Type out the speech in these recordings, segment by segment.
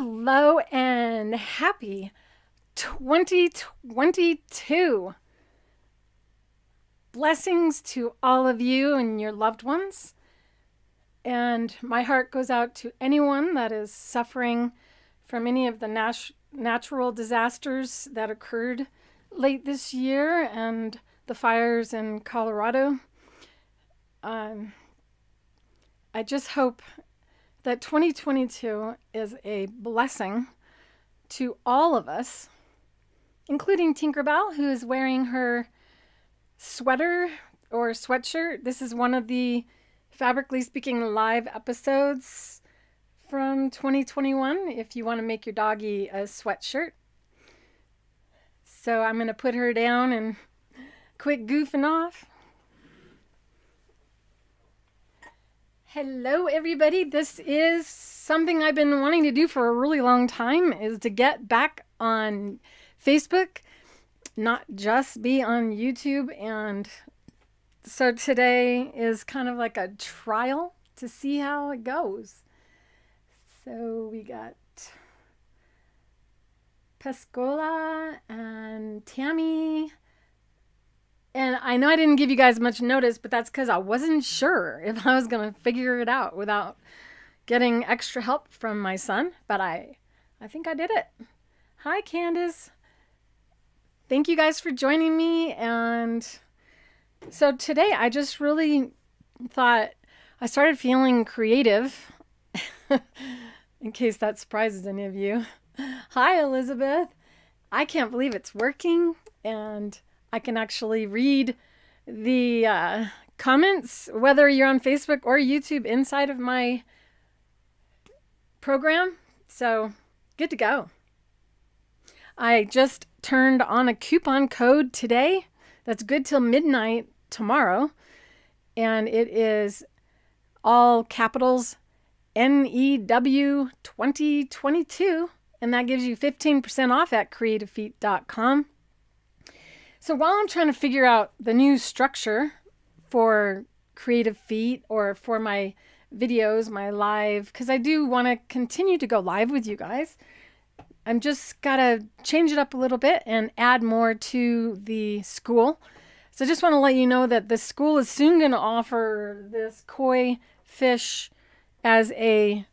Hello and happy 2022. Blessings to all of you and your loved ones. And my heart goes out to anyone that is suffering from any of the natural disasters that occurred late this year and the fires in Colorado. I just hope that 2022 is a blessing to all of us, including Tinkerbell, who is wearing her sweater or sweatshirt. This is one of the Fabrically Speaking live episodes from 2021, if you want to make your doggy a sweatshirt. So I'm going to put her down and quit goofing off. Hello everybody, this is something I've been wanting to do for a really long time, is to get back on Facebook, not just be on YouTube. And so today is kind of like a trial to see how it goes. So we got Pescola and Tammy. And I know I didn't give you guys much notice, but that's because I wasn't sure if I was going to figure it out without getting extra help from my son. But I think I did it. Hi, Candace. Thank you guys for joining me. And so today I just really thought, I started feeling creative, in case that surprises any of you. Hi, Elizabeth. I can't believe it's working, and I can actually read the comments, whether you're on Facebook or YouTube, inside of my program. So good to go. I just turned on a coupon code today that's good till midnight tomorrow. And it is all capitals NEW 2022. And that gives you 15% off at creativefeet.com. So while I'm trying to figure out the new structure for Creative Feet, or for my videos, my live, because I do want to continue to go live with you guys, I'm just got to change it up a little bit and add more to the school. So I just want to let you know that the school is soon going to offer this koi fish as a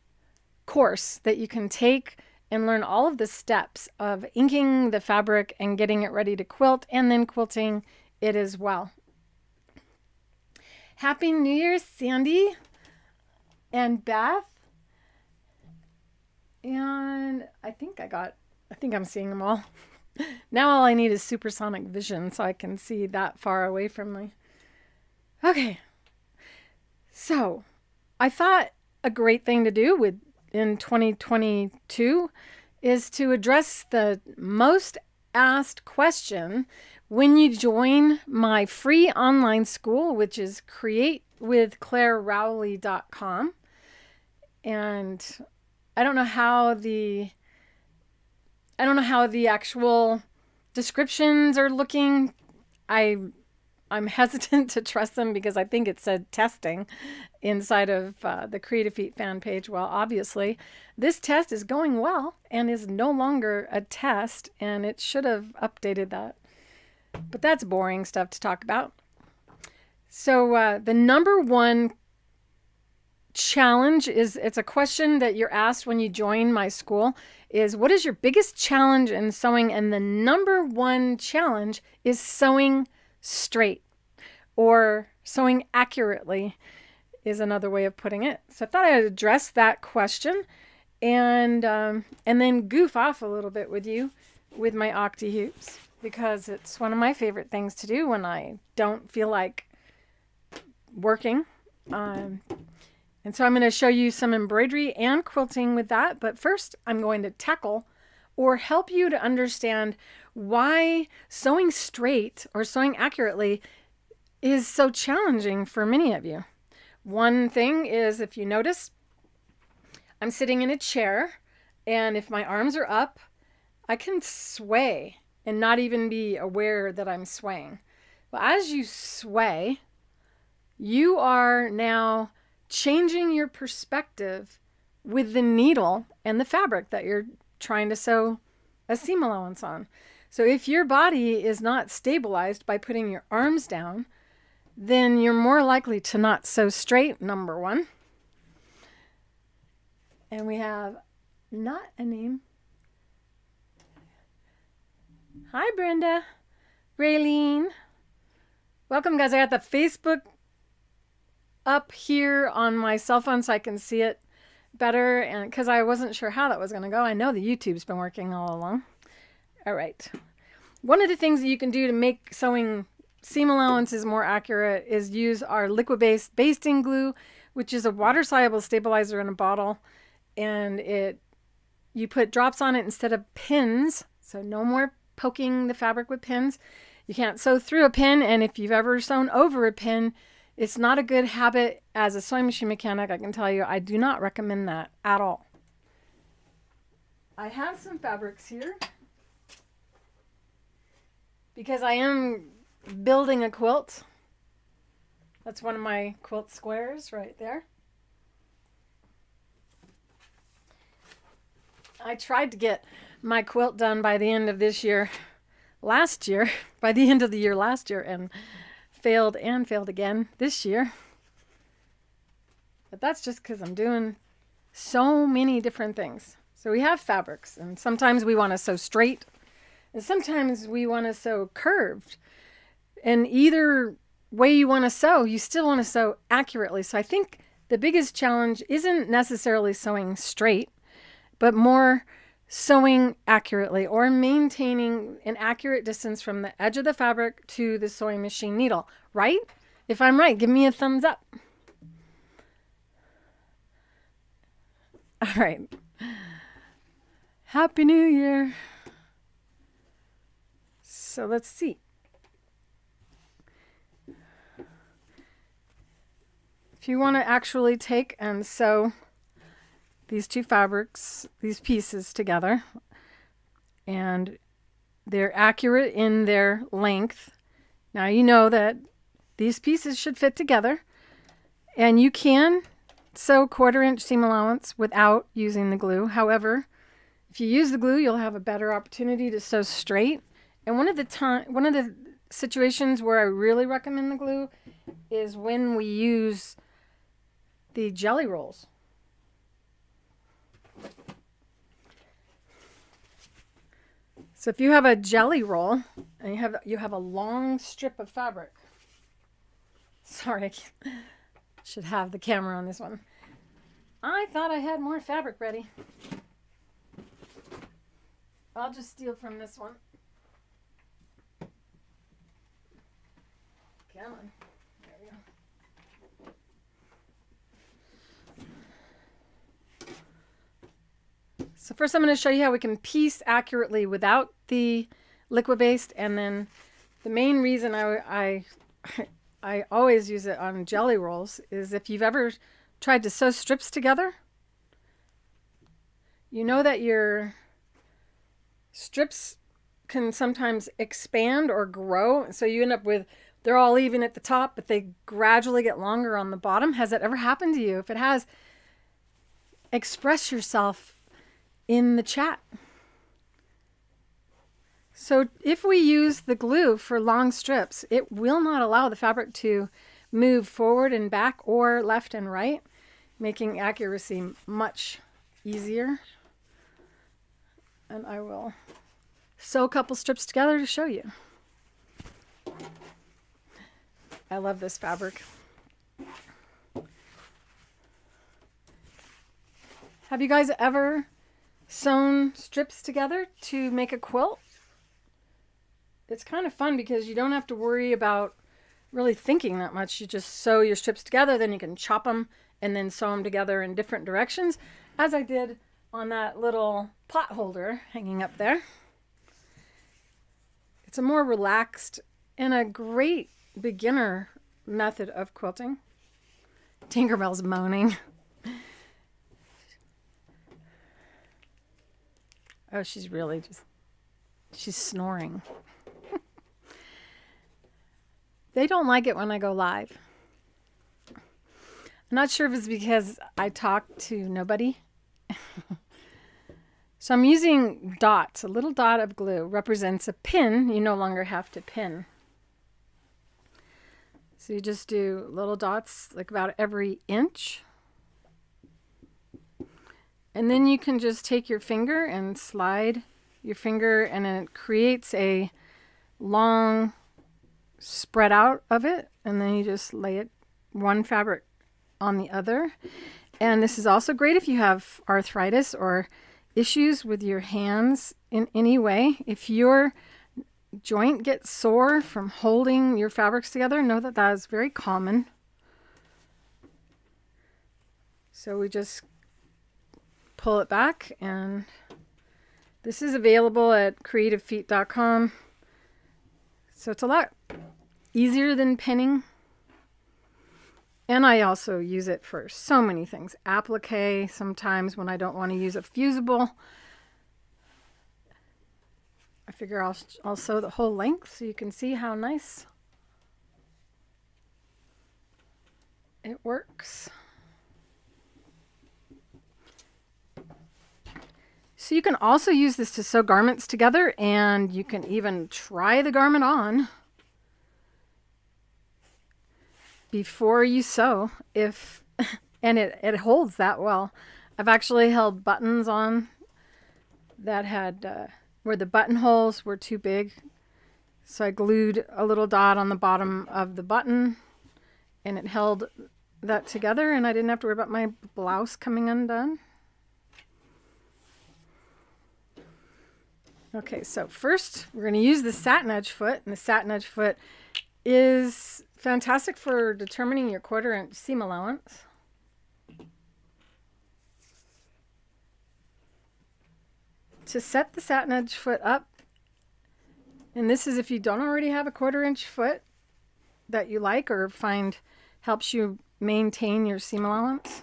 course that you can take and learn all of the steps of inking the fabric and getting it ready to quilt, and then quilting it as well. Happy New Year, Sandy and Beth. And I think I'm seeing them all. Now all I need is supersonic vision so I can see that far away from me. Okay. So I thought a great thing to do in 2022 is to address the most asked question when you join my free online school, which is createwithclarerowley.com. And I don't know how the actual descriptions are looking. I'm hesitant to trust them because I think it said testing inside of the Creative Feet fan page. Well, obviously, this test is going well and is no longer a test, and it should have updated that. But that's boring stuff to talk about. So the number one challenge it's a question that you're asked when you join my school, is what is your biggest challenge in sewing? And the number one challenge is sewing straight, or sewing accurately is another way of putting it. So I thought I'd address that question and then goof off a little bit with you with my Octi-Hoops, because it's one of my favorite things to do when I don't feel like working. And so I'm going to show you some embroidery and quilting with that. But first, I'm going to tackle or help you to understand why sewing straight or sewing accurately is so challenging for many of you. One thing is, if you notice, I'm sitting in a chair, and if my arms are up, I can sway and not even be aware that I'm swaying. Well, as you sway, you are now changing your perspective with the needle and the fabric that you're trying to sew a seam allowance on. So if your body is not stabilized by putting your arms down, then you're more likely to not sew straight, number one. And we have not a name. Hi, Brenda. Raylene. Welcome, guys. I got the Facebook up here on my cell phone so I can see it better, and because I wasn't sure how that was going to go. I know the YouTube's been working all along. All right. One of the things that you can do to make sewing seam allowances more accurate is use our liquid-based basting glue, which is a water-soluble stabilizer in a bottle, and you put drops on it instead of pins, so no more poking the fabric with pins. You can't sew through a pin, and if you've ever sewn over a pin, it's not a good habit. As a sewing machine mechanic, I can tell you I do not recommend that at all. I have some fabrics here because I am building a quilt. That's one of my quilt squares right there. I tried to get my quilt done by the end of this year, by the end of the year last year, and failed again this year. But that's just because I'm doing so many different things. So we have fabrics, and sometimes we want to sew straight, and sometimes we want to sew curved. And either way you want to sew, you still want to sew accurately. So I think the biggest challenge isn't necessarily sewing straight, but more sewing accurately or maintaining an accurate distance from the edge of the fabric to the sewing machine needle, right? If I'm right, give me a thumbs up. All right. Happy New Year. So let's see. If you want to actually take and sew these two fabrics, these pieces together, and they're accurate in their length. Now you know that these pieces should fit together, and you can sew 1/4 inch seam allowance without using the glue. However, if you use the glue, you'll have a better opportunity to sew straight. And one of the situations where I really recommend the glue is when we use the jelly rolls. So if you have a jelly roll and you have a long strip of fabric, sorry, I should have the camera on this one. I thought I had more fabric ready. I'll just steal from this one. Come on. There we go. So first I'm going to show you how we can piece accurately without the liquid based, and then the main reason I always use it on jelly rolls is if you've ever tried to sew strips together, you know that your strips can sometimes expand or grow, so you end up with, they're all even at the top, but they gradually get longer on the bottom. Has that ever happened to you? If it has, express yourself in the chat. So if we use the glue for long strips, it will not allow the fabric to move forward and back or left and right, making accuracy much easier. And I will sew a couple strips together to show you. I love this fabric. Have you guys ever sewn strips together to make a quilt? It's kind of fun because you don't have to worry about really thinking that much. You just sew your strips together, then you can chop them and then sew them together in different directions, as I did on that little pot holder hanging up there. It's a more relaxed and a great beginner method of quilting. Tinkerbell's moaning. Oh, she's really she's snoring. They don't like it when I go live. I'm not sure if it's because I talk to nobody So I'm using dots. A little dot of glue represents a pin. You no longer have to pin. So you just do little dots like about every inch. And then you can just take your finger and slide your finger, and it creates a long spread out of it. And then you just lay it one fabric on the other. And this is also great if you have arthritis or issues with your hands in any way. If your joint gets sore from holding your fabrics together, know that that is very common. So we just pull it back, and this is available at creativefeet.com. So it's a lot easier than pinning. And I also use it for so many things. Applique, sometimes when I don't want to use a fusible. I figure I'll sew the whole length so you can see how nice it works. So you can also use this to sew garments together, and you can even try the garment on before you sew, and it holds that well. I've actually held buttons on that had where the buttonholes were too big, so I glued a little dot on the bottom of the button, and it held that together, and I didn't have to worry about my blouse coming undone. Okay, so first we're going to use the Satinedge foot, and the Satinedge foot is fantastic for determining your 1/4 inch seam allowance. To set the Satinedge foot up, and this is if you don't already have a 1/4 inch foot that you like or find helps you maintain your seam allowance.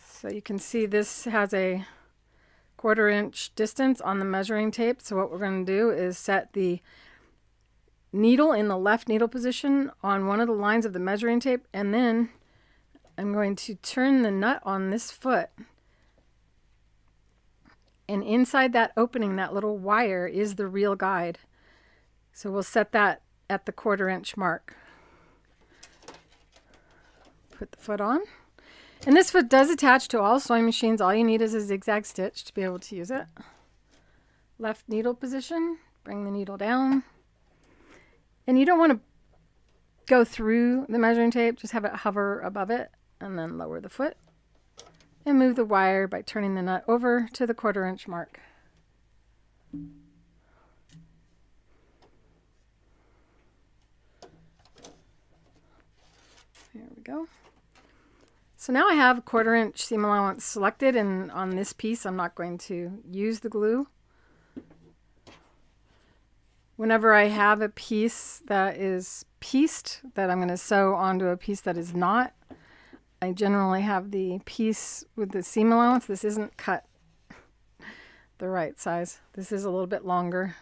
So you can see this has a 1/4 inch distance on the measuring tape. So what we're going to do is set the needle in the left needle position on one of the lines of the measuring tape, and then I'm going to turn the nut on this foot, and inside that opening, that little wire is the real guide. So we'll set that at the 1/4 inch mark. Put the foot on, and this foot does attach to all sewing machines. All you need is a zigzag stitch to be able to use it. Left needle position, bring the needle down. And you don't want to go through the measuring tape, just have it hover above it, and then lower the foot. And move the wire by turning the nut over to the 1/4 inch mark. There we go. So now I have a 1/4 inch seam allowance selected, and on this piece I'm not going to use the glue. Whenever I have a piece that is pieced that I'm going to sew onto a piece that is not, I generally have the piece with the seam allowance. This isn't cut the right size. This is a little bit longer.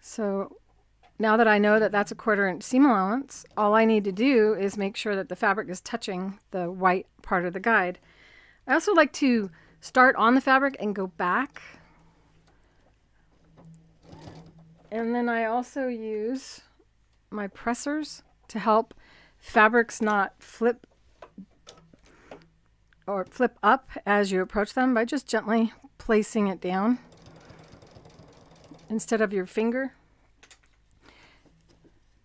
So now that I know that that's a 1/4 inch seam allowance, all I need to do is make sure that the fabric is touching the white part of the guide. I also like to start on the fabric and go back. And then I also use my pressers to help fabrics not flip or flip up as you approach them by just gently placing it down instead of your finger.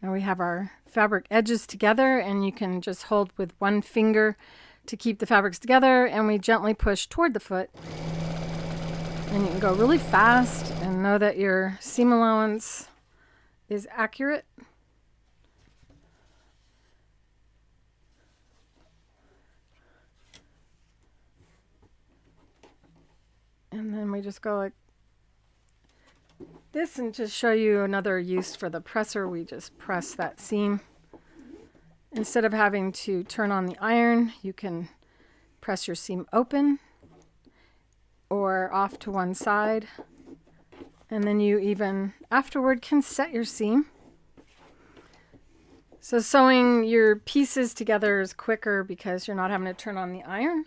Now we have our fabric edges together, and you can just hold with one finger to keep the fabrics together, and we gently push toward the foot. And you can go really fast and know that your seam allowance is accurate. And then we just go like this, and just show you another use for the presser, we just press that seam. Instead of having to turn on the iron, you can press your seam open or off to one side, and then you even afterward can set your seam. So sewing your pieces together is quicker because you're not having to turn on the iron.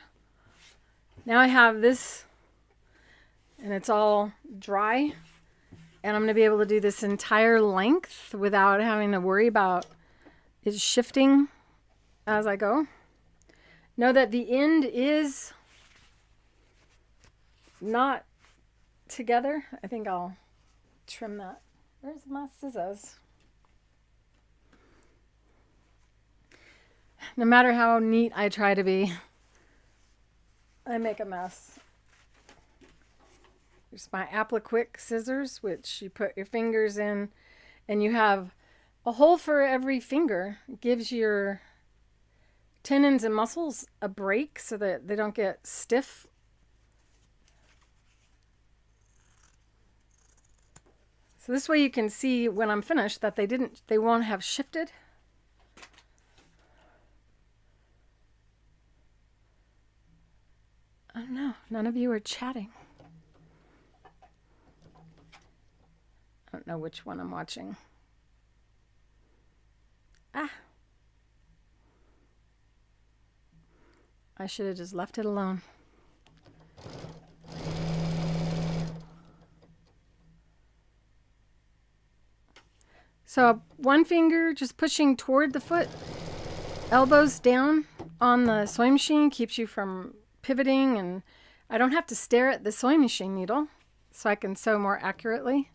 Now I have this and it's all dry, and I'm going to be able to do this entire length without having to worry about it shifting as I go. Know that the end is not together. I think I'll trim that. Where's my scissors? No matter how neat I try to be, I make a mess. Here's my Appliquick scissors, which you put your fingers in, and you have a hole for every finger. It gives your tendons and muscles a break so that they don't get stiff. So this way you can see when I'm finished that they won't have shifted. Oh no, none of you are chatting. I don't know which one I'm watching. I should have just left it alone. So one finger just pushing toward the foot, elbows down on the sewing machine keeps you from pivoting, and I don't have to stare at the sewing machine needle so I can sew more accurately.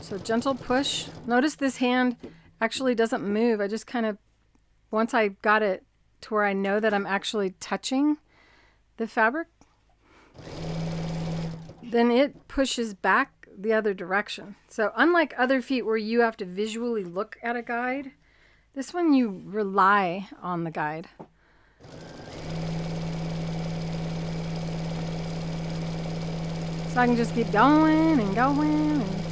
So gentle push. Notice this hand actually doesn't move. I just kind of, once I got it to where I know that I'm actually touching the fabric, then it pushes back the other direction. So unlike other feet where you have to visually look at a guide, this one you rely on the guide. So I can just keep going and going. And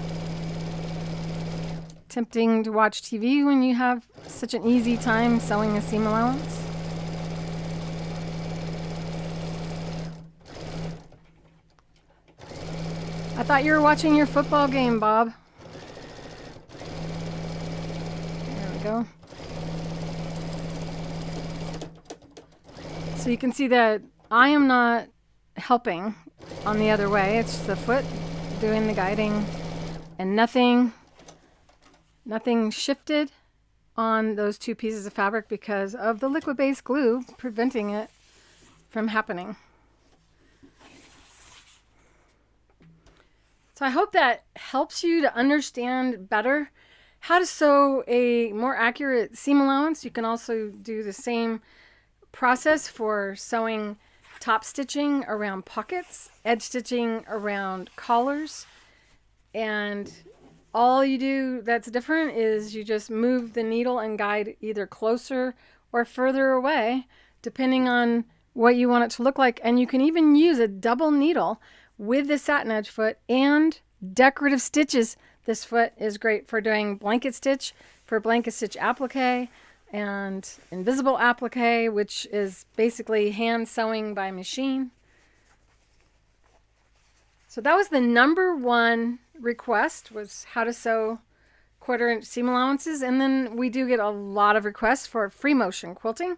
tempting to watch TV when you have such an easy time sewing a seam allowance. I thought you were watching your football game, Bob. There we go. So you can see that I am not helping on the other way. It's the foot doing the guiding, and nothing shifted on those two pieces of fabric because of the liquid-based glue preventing it from happening. So I hope that helps you to understand better how to sew a more accurate seam allowance. You can also do the same process for sewing top stitching around pockets, edge stitching around collars, and all you do that's different is you just move the needle and guide either closer or further away depending on what you want it to look like. And you can even use a double needle with the Satinedge foot and decorative stitches. This foot is great for doing blanket stitch, for blanket stitch applique, and invisible applique, which is basically hand sewing by machine. So that was the number one request, was how to sew 1/4 inch seam allowances. And then we do get a lot of requests for free motion quilting.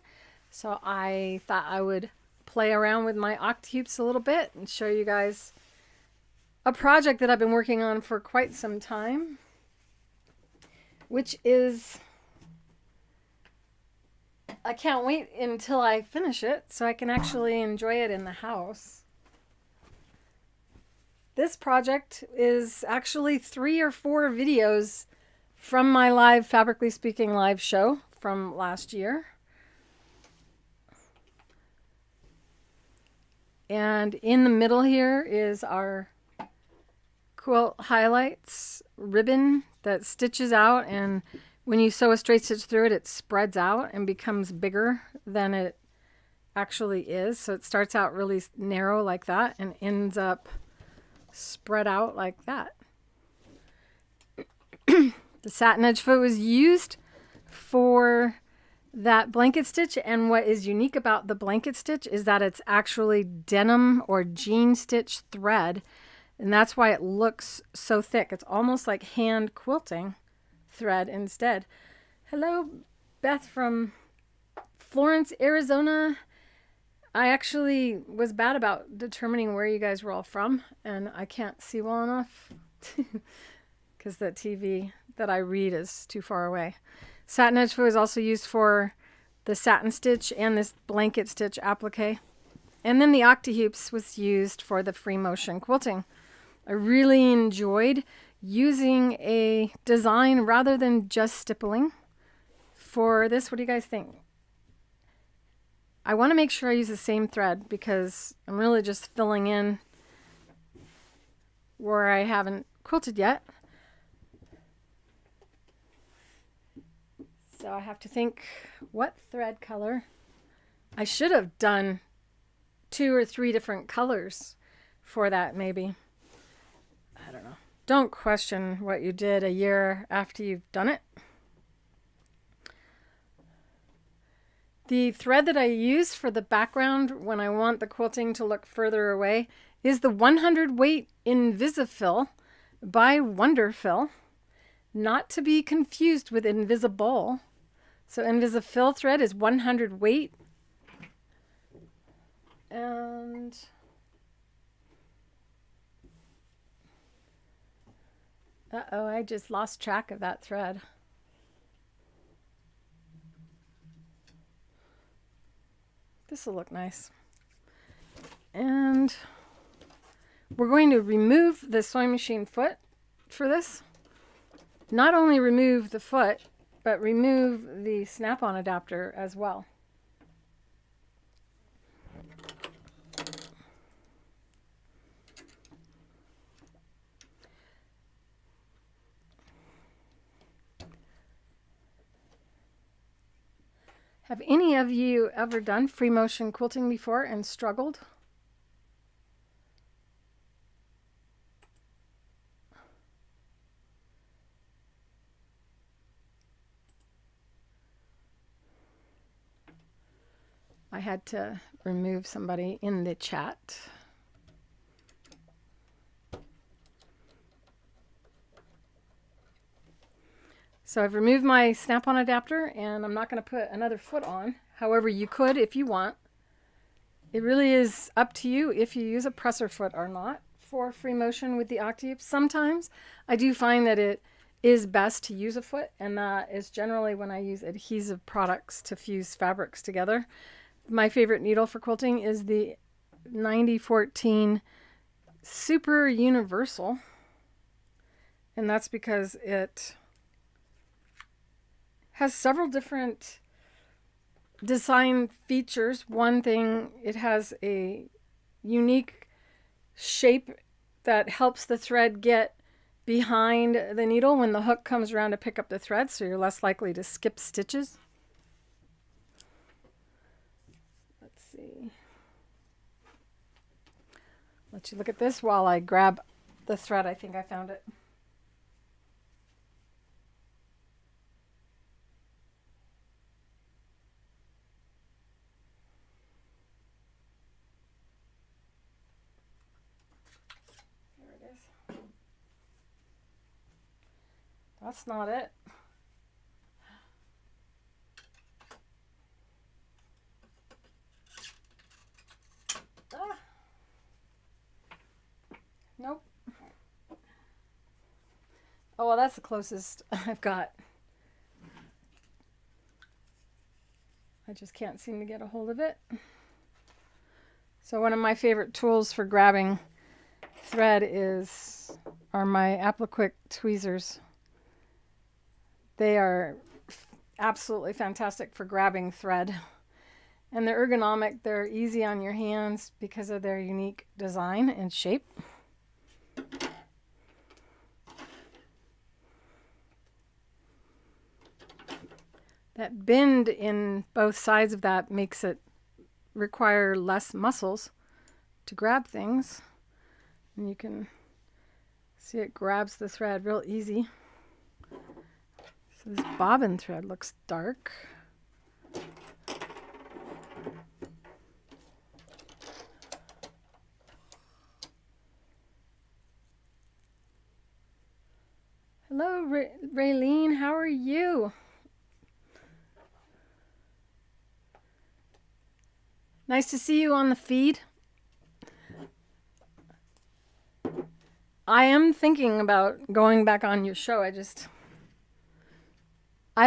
So I thought I would play around with my Octi-Hoops a little bit and show you guys a project that I've been working on for quite some time, which is, I can't wait until I finish it so I can actually enjoy it in the house. This project is actually 3 or 4 videos from my live Fabrically Speaking live show from last year. And in the middle here is our quilt highlights ribbon that stitches out, and when you sew a straight stitch through it, it spreads out and becomes bigger than it actually is. So it starts out really narrow like that and ends up spread out like that. The Satinedge Foot was used for that blanket stitch, and what is unique about the blanket stitch is that it's actually denim or jean stitch thread, and that's why it looks so thick. It's almost like hand quilting thread instead. Hello, Beth from Florence, Arizona. I actually was bad about determining where you guys were all from, and I can't see well enough because the TV that I read is too far away. Satinedge Foot is also used for the satin stitch and this blanket stitch applique. And then the Octi-Hoops was used for the free motion quilting. I really enjoyed using a design rather than just stippling for this. What do you guys think? I want to make sure I use the same thread because I'm really just filling in where I haven't quilted yet. So I have to think what thread color. I should have done 2 or 3 different colors for that maybe. I don't know. Don't question what you did a year after you've done it. The thread that I use for the background when I want the quilting to look further away is the 100 weight Invisifil by Wonderfil, not to be confused with Invisible. So Invisifil thread is 100 weight. And uh-oh, I just lost track of that thread. This will look nice. And we're going to remove the sewing machine foot for this. Not only remove the foot, but remove the snap-on adapter as well. Have any of you ever done free motion quilting before and struggled? I had to remove somebody in the chat. So I've removed my snap-on adapter and I'm not going to put another foot on. However, you could if you want. It really is up to you if you use a presser foot or not for free motion with the Octi-Hoops. Sometimes I do find that it is best to use a foot, and that is generally when I use adhesive products to fuse fabrics together. My favorite needle for quilting is the 9014 Super Universal, and that's because it has several different design features. One thing, it has a unique shape that helps the thread get behind the needle when the hook comes around to pick up the thread, so you're less likely to skip stitches. Let's see. Let you look at this while I grab the thread. I think I found it. That's not it. Ah. Nope. Oh, well, that's the closest I've got. I just can't seem to get a hold of it. So one of my favorite tools for grabbing thread are my Applique tweezers. They are absolutely fantastic for grabbing thread. And they're ergonomic. They're easy on your hands because of their unique design and shape. That bend in both sides of that makes it require less muscles to grab things. And you can see it grabs the thread real easy. So this bobbin thread looks dark. Hello, Raylene. How are you? Nice to see you on the feed. I am thinking about going back on your show. I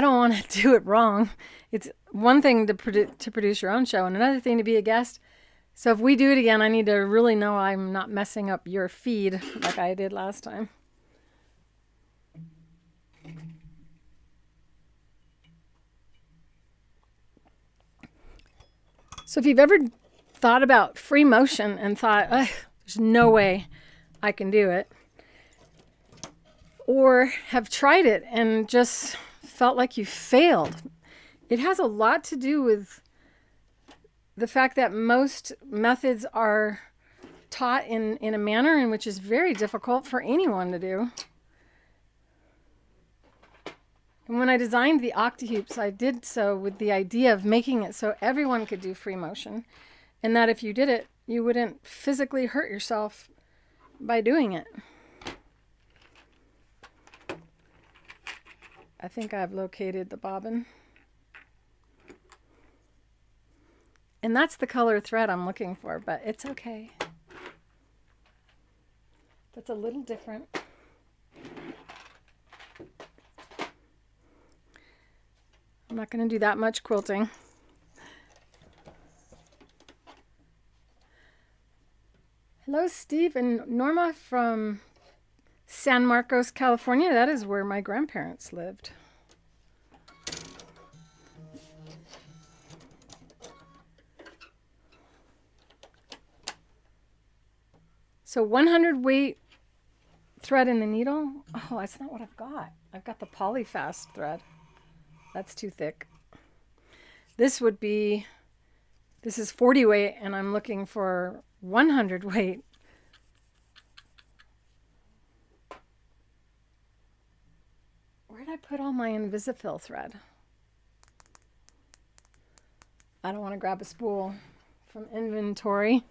don't want to do it wrong. It's one thing to produce your own show and another thing to be a guest. So if we do it again, I need to really know I'm not messing up your feed like I did last time. So if you've ever thought about free motion and thought, there's no way I can do it, or have tried it and just felt like you failed, it has a lot to do with the fact that most methods are taught in a manner in which is very difficult for anyone to do. And when I designed the Octi-Hoops, I did so with the idea of making it so everyone could do free motion, and that if you did it, you wouldn't physically hurt yourself by doing it. I think I've located the bobbin. And that's the color thread I'm looking for, but it's okay. That's a little different. I'm not going to do that much quilting. Hello, Steve and Norma from San Marcos, California. That is where my grandparents lived. So 100 weight thread in the needle. Oh, that's not what I've got. I've got the Polyfast thread. That's too thick. This is 40 weight, and I'm looking for 100 weight. Where did I put all my Invisifil thread? I don't want to grab a spool from inventory.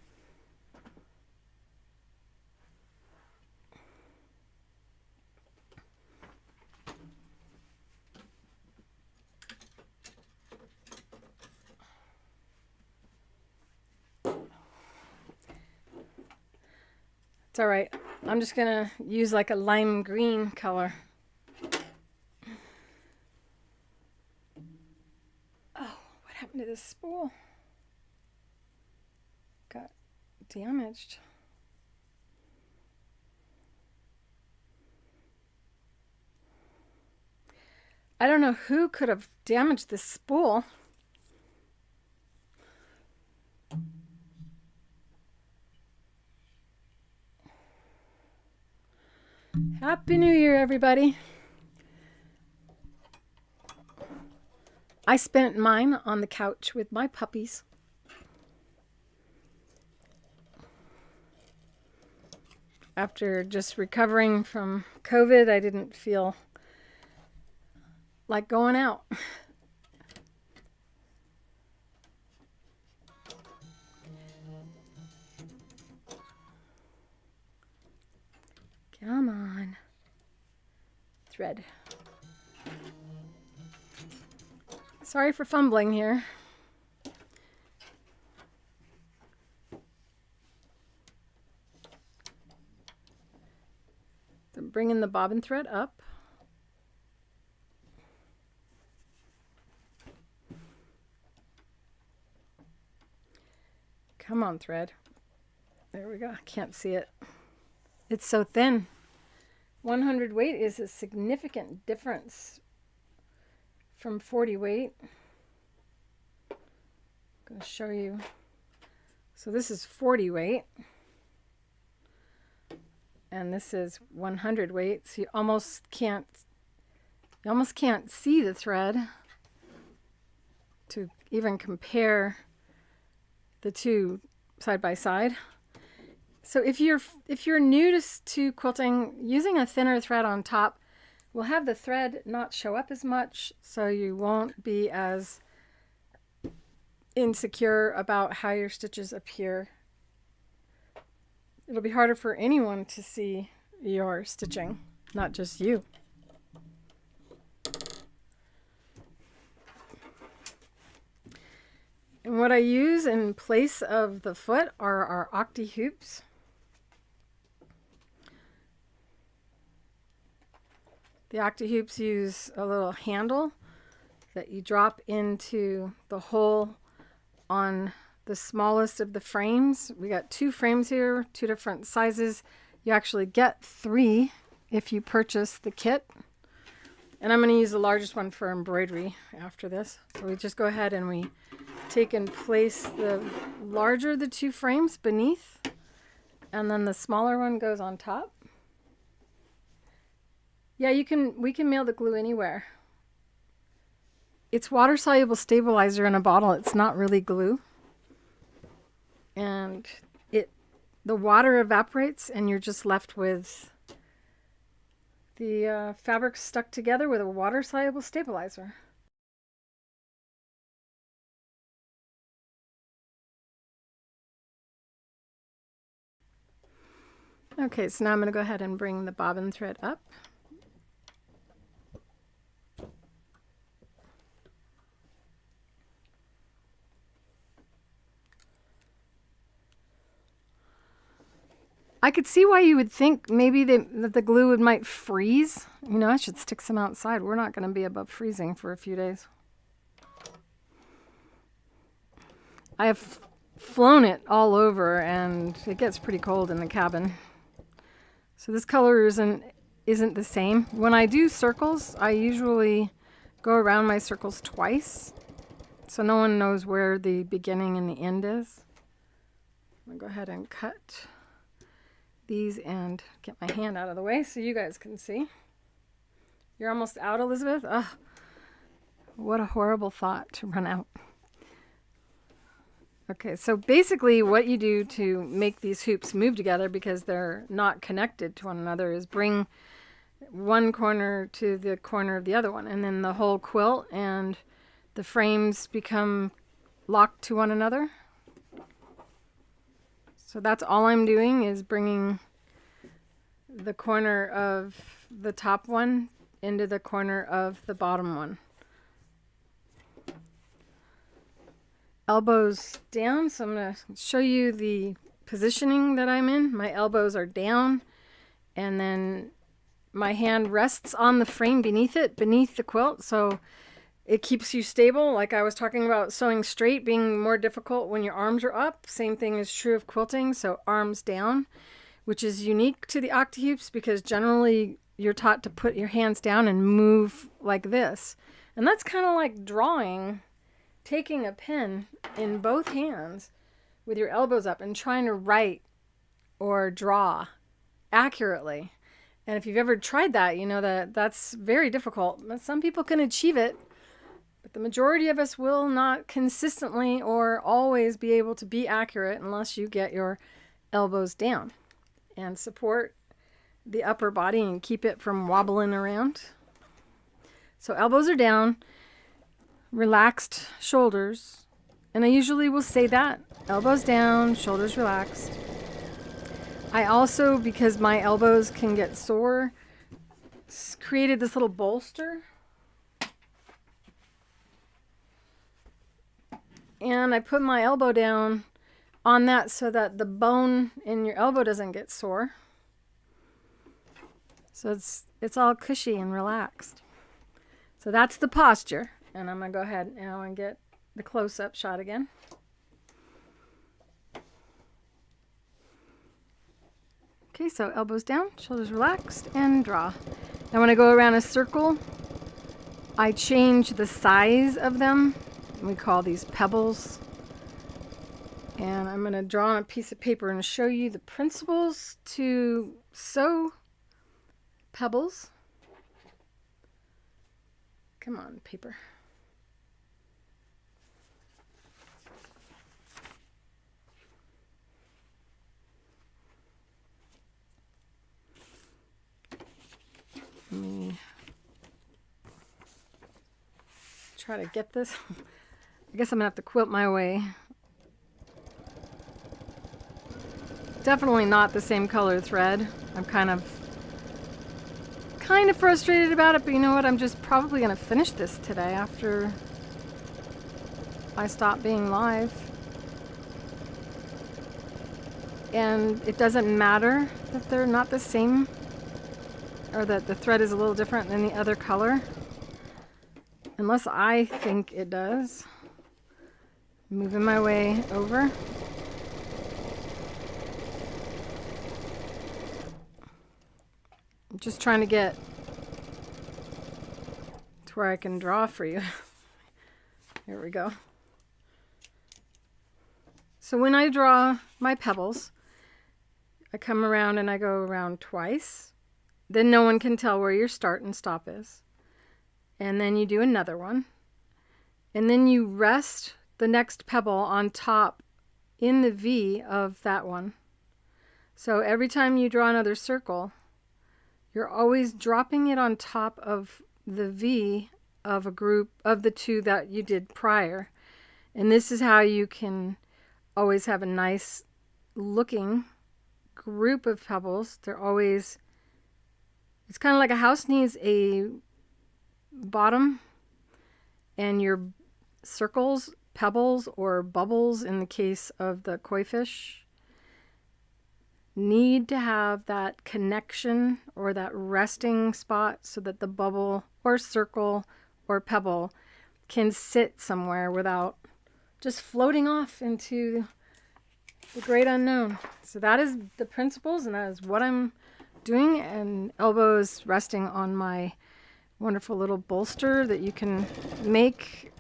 It's all right. I'm just going to use like a lime green color. Oh, what happened to this spool? Got damaged. I don't know who could have damaged this spool. Happy New Year, everybody. I spent mine on the couch with my puppies. After just recovering from COVID, I didn't feel like going out. Come on. Thread. Sorry for fumbling here. I'm bringing the bobbin thread up. Come on, thread. There we go. I can't see it. It's so thin. 100 weight is a significant difference from 40 weight. I'm going to show you. So this is 40 weight. And this is 100 weight. So you almost can't see the thread to even compare the two side by side. So if you're new to quilting, using a thinner thread on top will have the thread not show up as much, so you won't be as insecure about how your stitches appear. It'll be harder for anyone to see your stitching, not just you. And what I use in place of the foot are our Octi-Hoops. The Octi-Hoops use a little handle that you drop into the hole on the smallest of the frames. We got 2 frames here, 2 different sizes. You actually get 3 if you purchase the kit. And I'm going to use the largest one for embroidery after this. So we just go ahead and we take and place the larger of the 2 frames beneath, and then the smaller one goes on top. Yeah, we can mail the glue anywhere. It's water soluble stabilizer in a bottle. It's not really glue. And the water evaporates and you're just left with the fabric stuck together with a water soluble stabilizer. Okay, so now I'm going to go ahead and bring the bobbin thread up. I could see why you would think maybe that the glue might freeze. You know, I should stick some outside. We're not going to be above freezing for a few days. I have flown it all over and it gets pretty cold in the cabin. So this color isn't the same. When I do circles, I usually go around my circles twice, so no one knows where the beginning and the end is. I'm going to go ahead and cut these and get my hand out of the way so you guys can see. You're almost out, Elizabeth? Ugh, what a horrible thought to run out. Okay, so basically what you do to make these hoops move together, because they're not connected to one another, is bring one corner to the corner of the other one, and then the whole quilt and the frames become locked to one another. So that's all I'm doing, is bringing the corner of the top one into the corner of the bottom one. Elbows down, so I'm going to show you the positioning that I'm in. My elbows are down, and then my hand rests on the frame beneath it, beneath the quilt, so it keeps you stable. Like I was talking about sewing straight being more difficult when your arms are up. Same thing is true of quilting, so arms down, which is unique to the Octi-Hoops because generally you're taught to put your hands down and move like this. And that's kind of like drawing, taking a pen in both hands with your elbows up and trying to write or draw accurately. And if you've ever tried that, you know that that's very difficult. Some people can achieve it, but the majority of us will not consistently or always be able to be accurate unless you get your elbows down and support the upper body and keep it from wobbling around. So elbows are down, relaxed shoulders, and I usually will say that. Elbows down, shoulders relaxed. I also, because my elbows can get sore, created this little bolster. And I put my elbow down on that so that the bone in your elbow doesn't get sore. So it's all cushy and relaxed. So that's the posture. And I'm going to go ahead now and get the close-up shot again. Okay, so elbows down, shoulders relaxed, and draw. Now when I go around a circle, I change the size of them. We call these pebbles. And I'm going to draw on a piece of paper and show you the principles to sew pebbles. Come on, paper. Let me try to get this. I guess I'm gonna have to quilt my way. Definitely not the same color thread. I'm kind of frustrated about it, but you know what? I'm just probably gonna finish this today after I stop being live. And it doesn't matter that they're not the same, or that the thread is a little different than the other color, unless I think it does. Moving my way over. I'm just trying to get to where I can draw for you. Here we go. So when I draw my pebbles, I come around and I go around twice. Then no one can tell where your start and stop is. And then you do another one. And then you rest the next pebble on top in the V of that one. So every time you draw another circle, you're always dropping it on top of the V of a group of the two that you did prior. And this is how you can always have a nice looking group of pebbles. They're always, it's kind of like a house needs a bottom, and your circles, pebbles, or bubbles in the case of the koi fish, need to have that connection or that resting spot so that the bubble or circle or pebble can sit somewhere without just floating off into the great unknown. So that is the principles, and that is what I'm doing. And elbows resting on my wonderful little bolster that you can make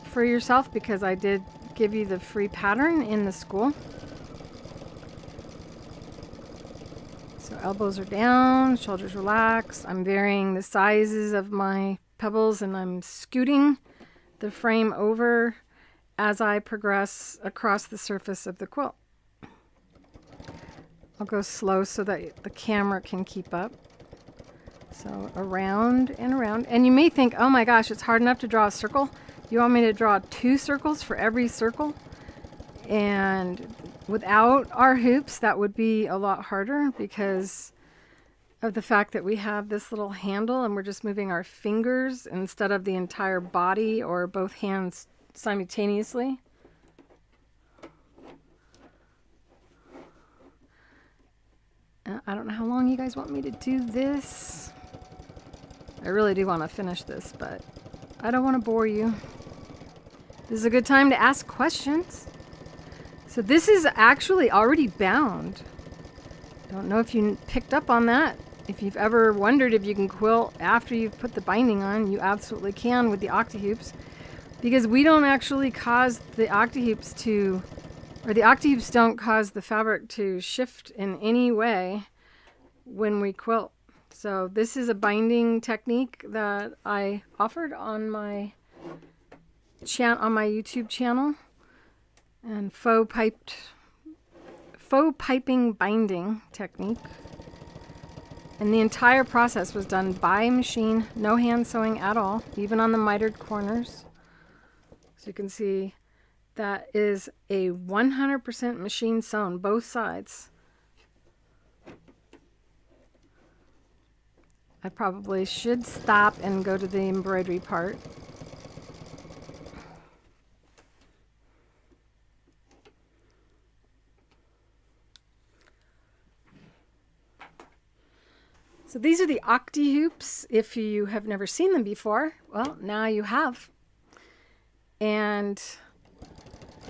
for yourself, because I did give you the free pattern in the school. So elbows are down, shoulders relaxed. I'm varying the sizes of my pebbles, and I'm scooting the frame over as I progress across the surface of the quilt. I'll go slow so that the camera can keep up. So around and around. And you may think, oh my gosh, it's hard enough to draw a circle. You want me to draw 2 circles for every circle? And without our hoops, that would be a lot harder because of the fact that we have this little handle and we're just moving our fingers instead of the entire body or both hands simultaneously. I don't know how long you guys want me to do this. I really do want to finish this, but I don't want to bore you. This is a good time to ask questions. So this is actually already bound. Don't know if you picked up on that. If you've ever wondered if you can quilt after you've put the binding on, you absolutely can with the Octi-Hoops, because we don't actually cause the Octi-Hoops to, or the Octi-Hoops don't cause the fabric to shift in any way when we quilt. So this is a binding technique that I offered on my YouTube channel, and faux piping binding technique. And the entire process was done by machine, no hand sewing at all, even on the mitered corners. So you can see that is a 100% machine sewn, both sides. I probably should stop and go to the embroidery part. So these are the Octi-Hoops. If you have never seen them before, well, now you have. And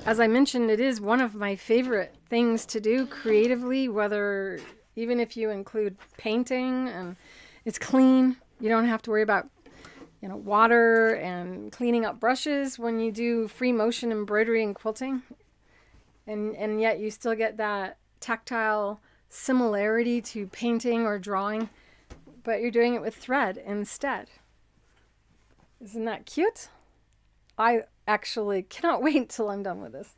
as I mentioned, it is one of my favorite things to do creatively, whether even if you include painting, and it's clean. You don't have to worry about, water and cleaning up brushes when you do free motion embroidery and quilting. And yet you still get that tactile similarity to painting or drawing, but you're doing it with thread instead. Isn't that cute? I actually cannot wait till I'm done with this.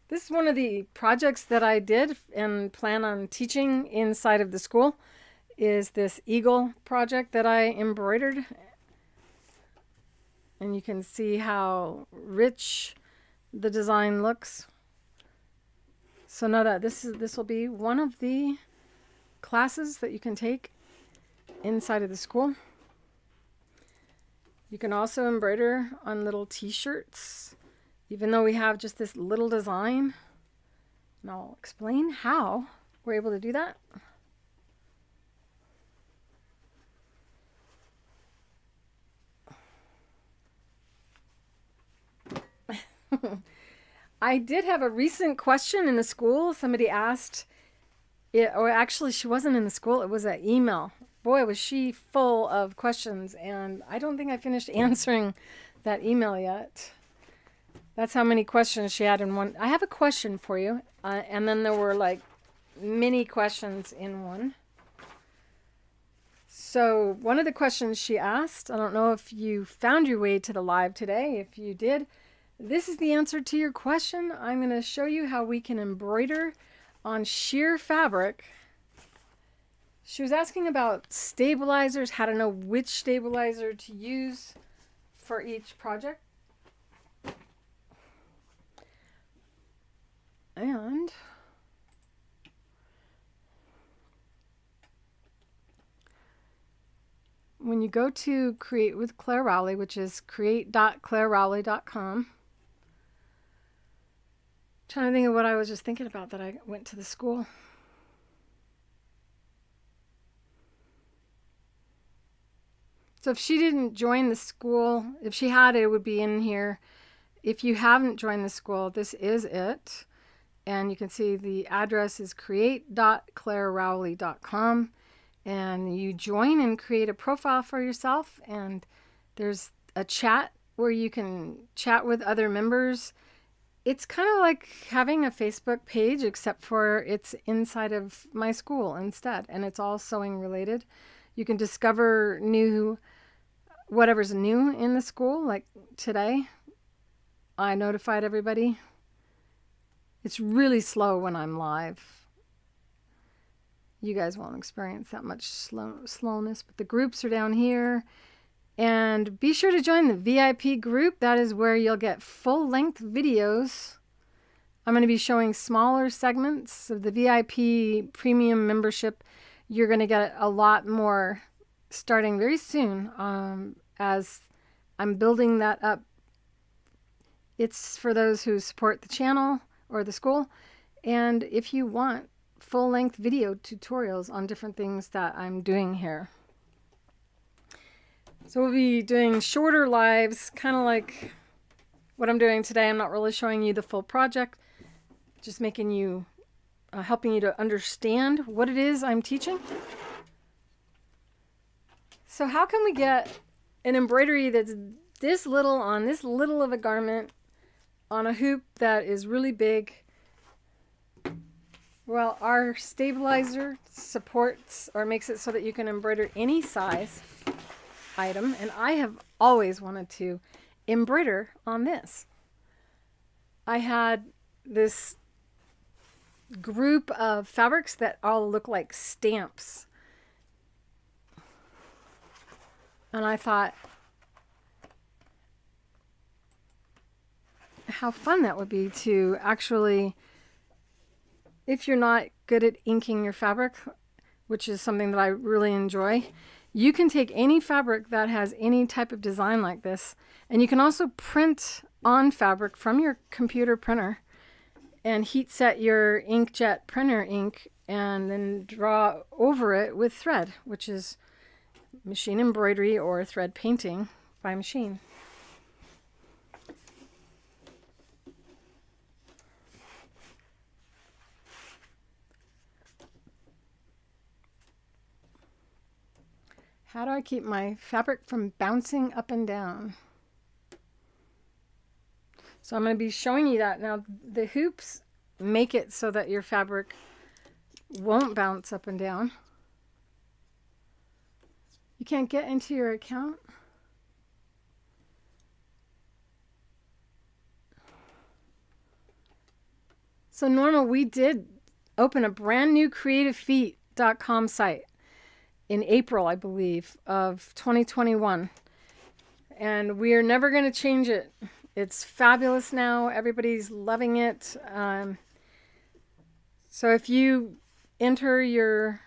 This is one of the projects that I did and plan on teaching inside of the school, is this eagle project that I embroidered. And you can see how rich the design looks. So know that this will be one of the classes that you can take inside of the school. You can also embroider on little t-shirts, even though we have just this little design. And I'll explain how we're able to do that. I did have a recent question in the school. Somebody asked it, or actually she wasn't in the school, it was an email. Boy, was she full of questions, and I don't think I finished answering that email yet. That's how many questions she had in one. I have a question for you, and then there were like many questions in one. So one of the questions she asked, I don't know if you found your way to the live today. If you did, this is the answer to your question. I'm going to show you how we can embroider on sheer fabric. She was asking about stabilizers, how to know which stabilizer to use for each project. And when you go to Create with Clare Rowley, which is create.clarerowley.com, trying to think of what I was just thinking about that I went to the school. So if she didn't join the school, if she had, it would be in here. If you haven't joined the school, this is it. And you can see the address is create.clarerowley.com. And you join and create a profile for yourself. And there's a chat where you can chat with other members. It's kind of like having a Facebook page, except for it's inside of my school instead. And it's all sewing related. You can discover whatever's new in the school. Like today, I notified everybody. It's really slow when I'm live. You guys won't experience that much slowness, but the groups are down here. And be sure to join the VIP group. That is where you'll get full-length videos. I'm going to be showing smaller segments of the VIP premium membership. You're going to get a lot more starting very soon as I'm building that up. It's for those who support the channel or the school. And if you want full-length video tutorials on different things that I'm doing here. So we'll be doing shorter lives, kind of like what I'm doing today. I'm not really showing you the full project, just making you, helping you to understand what it is I'm teaching. So how can we get an embroidery that's this little on this little of a garment on a hoop that is really big? Well, our stabilizer supports or makes it so that you can embroider any size item, and I have always wanted to embroider on this. I had this group of fabrics that all look like stamps, and I thought how fun that would be to actually, if you're not good at inking your fabric, which is something that I really enjoy, you can take any fabric that has any type of design like this, and you can also print on fabric from your computer printer and heat set your inkjet printer ink and then draw over it with thread, which is machine embroidery or thread painting by machine. How do I keep my fabric from bouncing up and down? So I'm going to be showing you that. Now the hoops make it so that your fabric won't bounce up and down. You can't get into your account. So Norma, we did open a brand new creativefeet.com site in April, I believe, of 2021. And we are never going to change it. It's fabulous now. Everybody's loving it. So if you enter your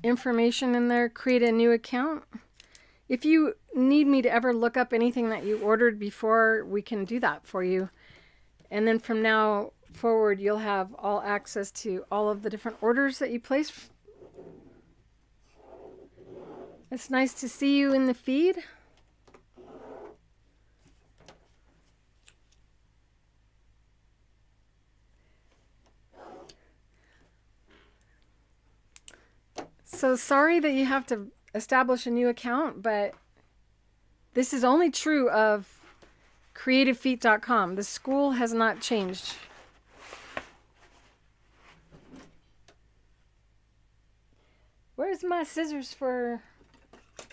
information in there, create a new account, if you need me to ever look up anything that you ordered before, we can do that for you. And then from now forward, you'll have all access to all of the different orders that you place. It's nice to see you in the feed. So sorry that you have to establish a new account, but this is only true of creativefeet.com. The school has not changed. Where's my scissors for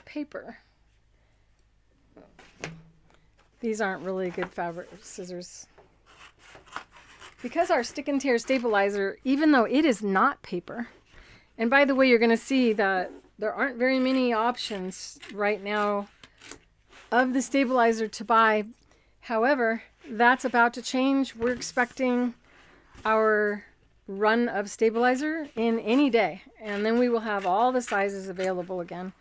paper? These aren't really good fabric scissors. Because our stick and tear stabilizer, even though it is not paper, and by the way, you're going to see that there aren't very many options right now of the stabilizer to buy. However, that's about to change. We're expecting our run of stabilizer in any day. And then we will have all the sizes available again.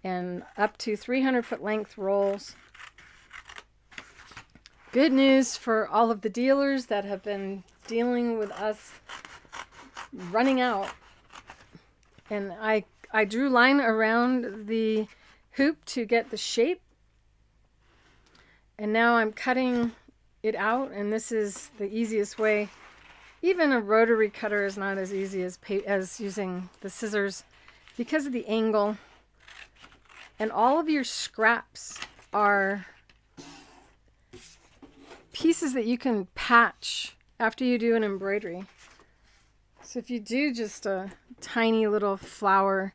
And up to 300-foot length rolls. Good news for all of the dealers that have been dealing with us running out. And I drew line around the hoop to get the shape. And now I'm cutting it out, and this is the easiest way. Even a rotary cutter is not as easy as using the scissors because of the angle. And all of your scraps are pieces that you can patch after you do an embroidery. So if you do just a tiny little flower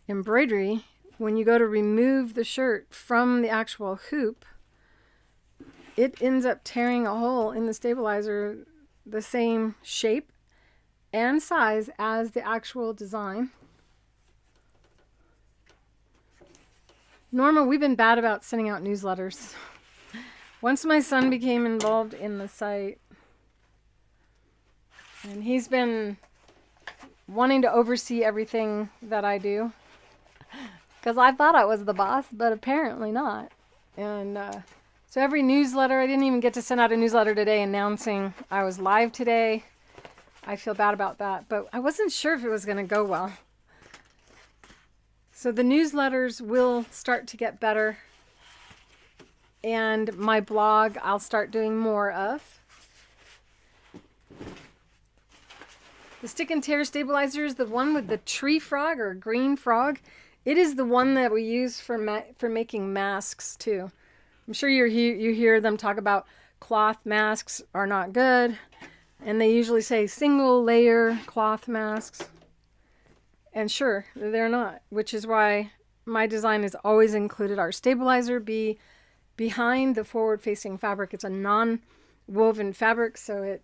embroidery, when you go to remove the shirt from the actual hoop, it ends up tearing a hole in the stabilizer the same shape and size as the actual design. Norma, we've been bad about sending out newsletters. Once my son became involved in the site, and he's been wanting to oversee everything that I do, because I thought I was the boss, but apparently not. And so every newsletter, I didn't even get to send out a newsletter today announcing I was live today. I feel bad about that, but I wasn't sure if it was going to go well. So the newsletters will start to get better, and my blog I'll start doing more of. The stick and tear stabilizer is the one with the tree frog or green frog. It is the one that we use for making masks too. I'm sure you hear them talk about cloth masks are not good, and they usually say single layer cloth masks. And sure, they're not, which is why my design has always included our stabilizer be behind the forward-facing fabric. It's a non-woven fabric, so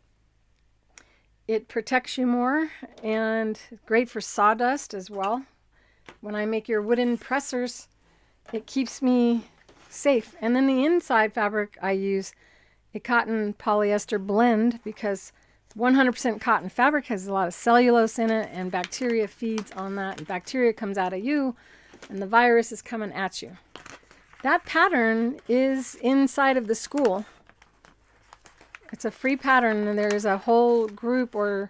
it protects you more, and great for sawdust as well. When I make your wooden pressers, it keeps me safe. And then the inside fabric, I use a cotton polyester blend because 100% cotton fabric has a lot of cellulose in it, and bacteria feeds on that, and bacteria comes out of you, and the virus is coming at you. That pattern is inside of the school. It's a free pattern, and there's a whole group on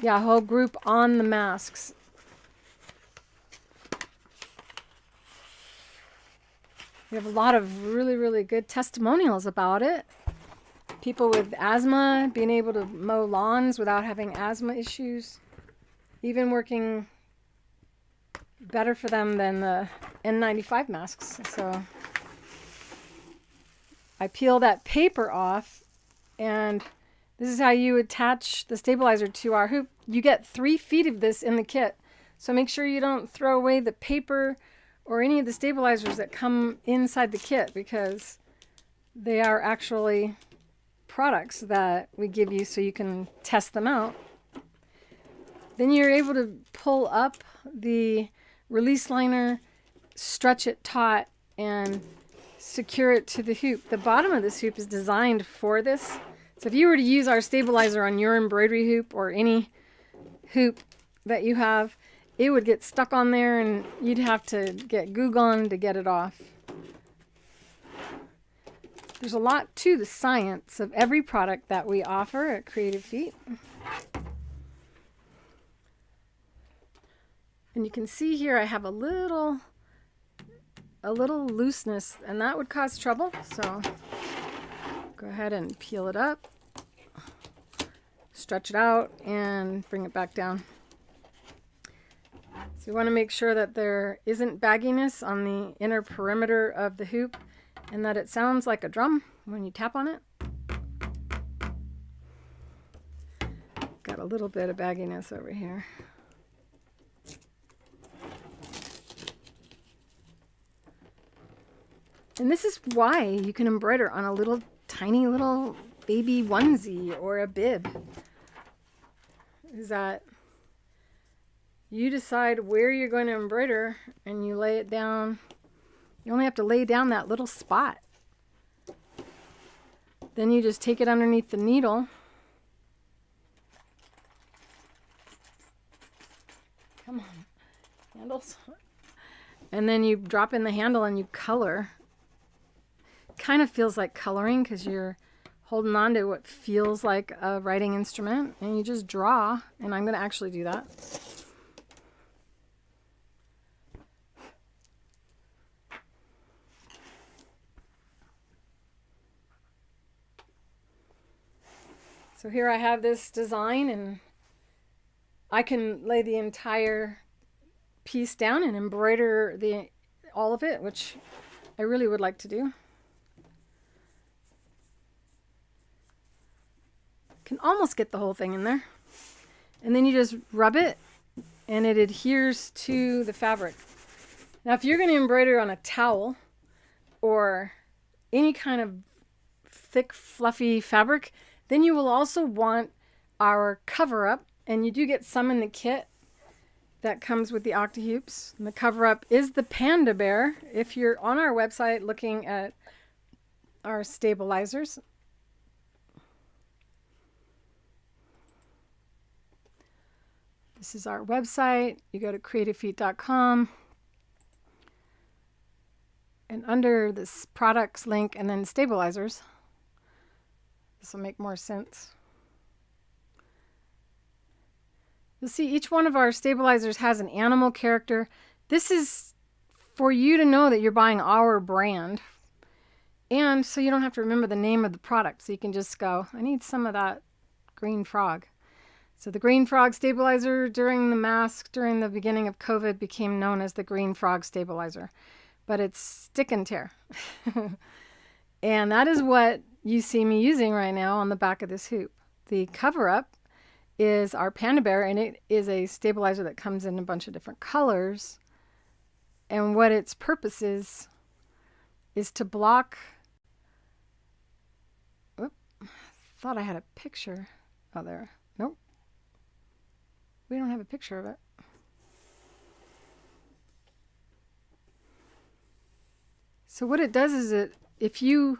the masks. We have a lot of really, really good testimonials about it. People with asthma being able to mow lawns without having asthma issues. Even working better for them than the N95 masks. So I peel that paper off, and this is how you attach the stabilizer to our hoop. You get 3 feet of this in the kit. So make sure you don't throw away the paper or any of the stabilizers that come inside the kit, because they are actually products that we give you so you can test them out. Then you're able to pull up the release liner, stretch it taut, and secure it to the hoop. The bottom of this hoop is designed for this. So if you were to use our stabilizer on your embroidery hoop or any hoop that you have, it would get stuck on there and you'd have to get glue gun to get it off. There's a lot to the science of every product that we offer at Creative Feet. And you can see here I have a little looseness, and that would cause trouble. So go ahead and peel it up, stretch it out, and bring it back down. So you want to make sure that there isn't bagginess on the inner perimeter of the hoop and that it sounds like a drum when you tap on it. Got a little bit of bagginess over here. And this is why you can embroider on a little tiny little baby onesie or a bib. Is that you decide where you're going to embroider and you lay it down. You only have to lay down that little spot. Then you just take it underneath the needle. Come on, handles. And then you drop in the handle and you color. Kind of feels like coloring because you're holding on to what feels like a writing instrument, and you just draw. And I'm going to actually do that. So here I have this design, and I can lay the entire piece down and embroider all of it, which I really would like to do. Can almost get the whole thing in there. And then you just rub it and it adheres to the fabric. Now if you're going to embroider on a towel or any kind of thick fluffy fabric, then you will also want our cover up, and you do get some in the kit that comes with the Octi-Hoops. And the cover up is the Panda Bear if you're on our website looking at our stabilizers. This is our website. You go to creativefeet.com, and under this products link and then stabilizers, this will make more sense. You'll see each one of our stabilizers has an animal character. This is for you to know that you're buying our brand, and so you don't have to remember the name of the product. So you can just go, I need some of that green frog. So the green frog stabilizer during the mask, during the beginning of COVID, became known as the green frog stabilizer. But it's stick and tear. And that is what you see me using right now on the back of this hoop. The cover up is our Panda Bear, and it is a stabilizer that comes in a bunch of different colors. And what its purpose is to block. Whoop, thought I had a picture. Oh, there. Nope. We don't have a picture of it. So what it does is if you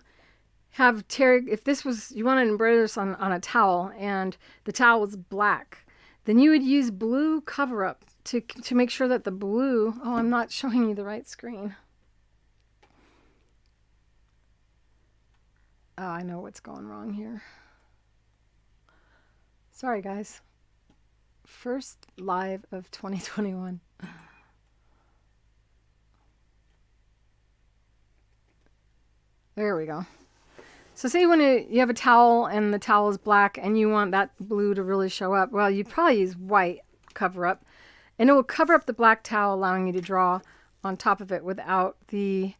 have if this was, you want to embroider this on a towel and the towel was black, then you would use blue cover up to make sure that the blue, oh, I'm not showing you the right screen. Oh, I know what's going wrong here. Sorry, guys. First live of 2021. There we go. So say when you have a towel and the towel is black and you want that blue to really show up, well, you'd probably use white cover up, and it will cover up the black towel, allowing you to draw on top of it without the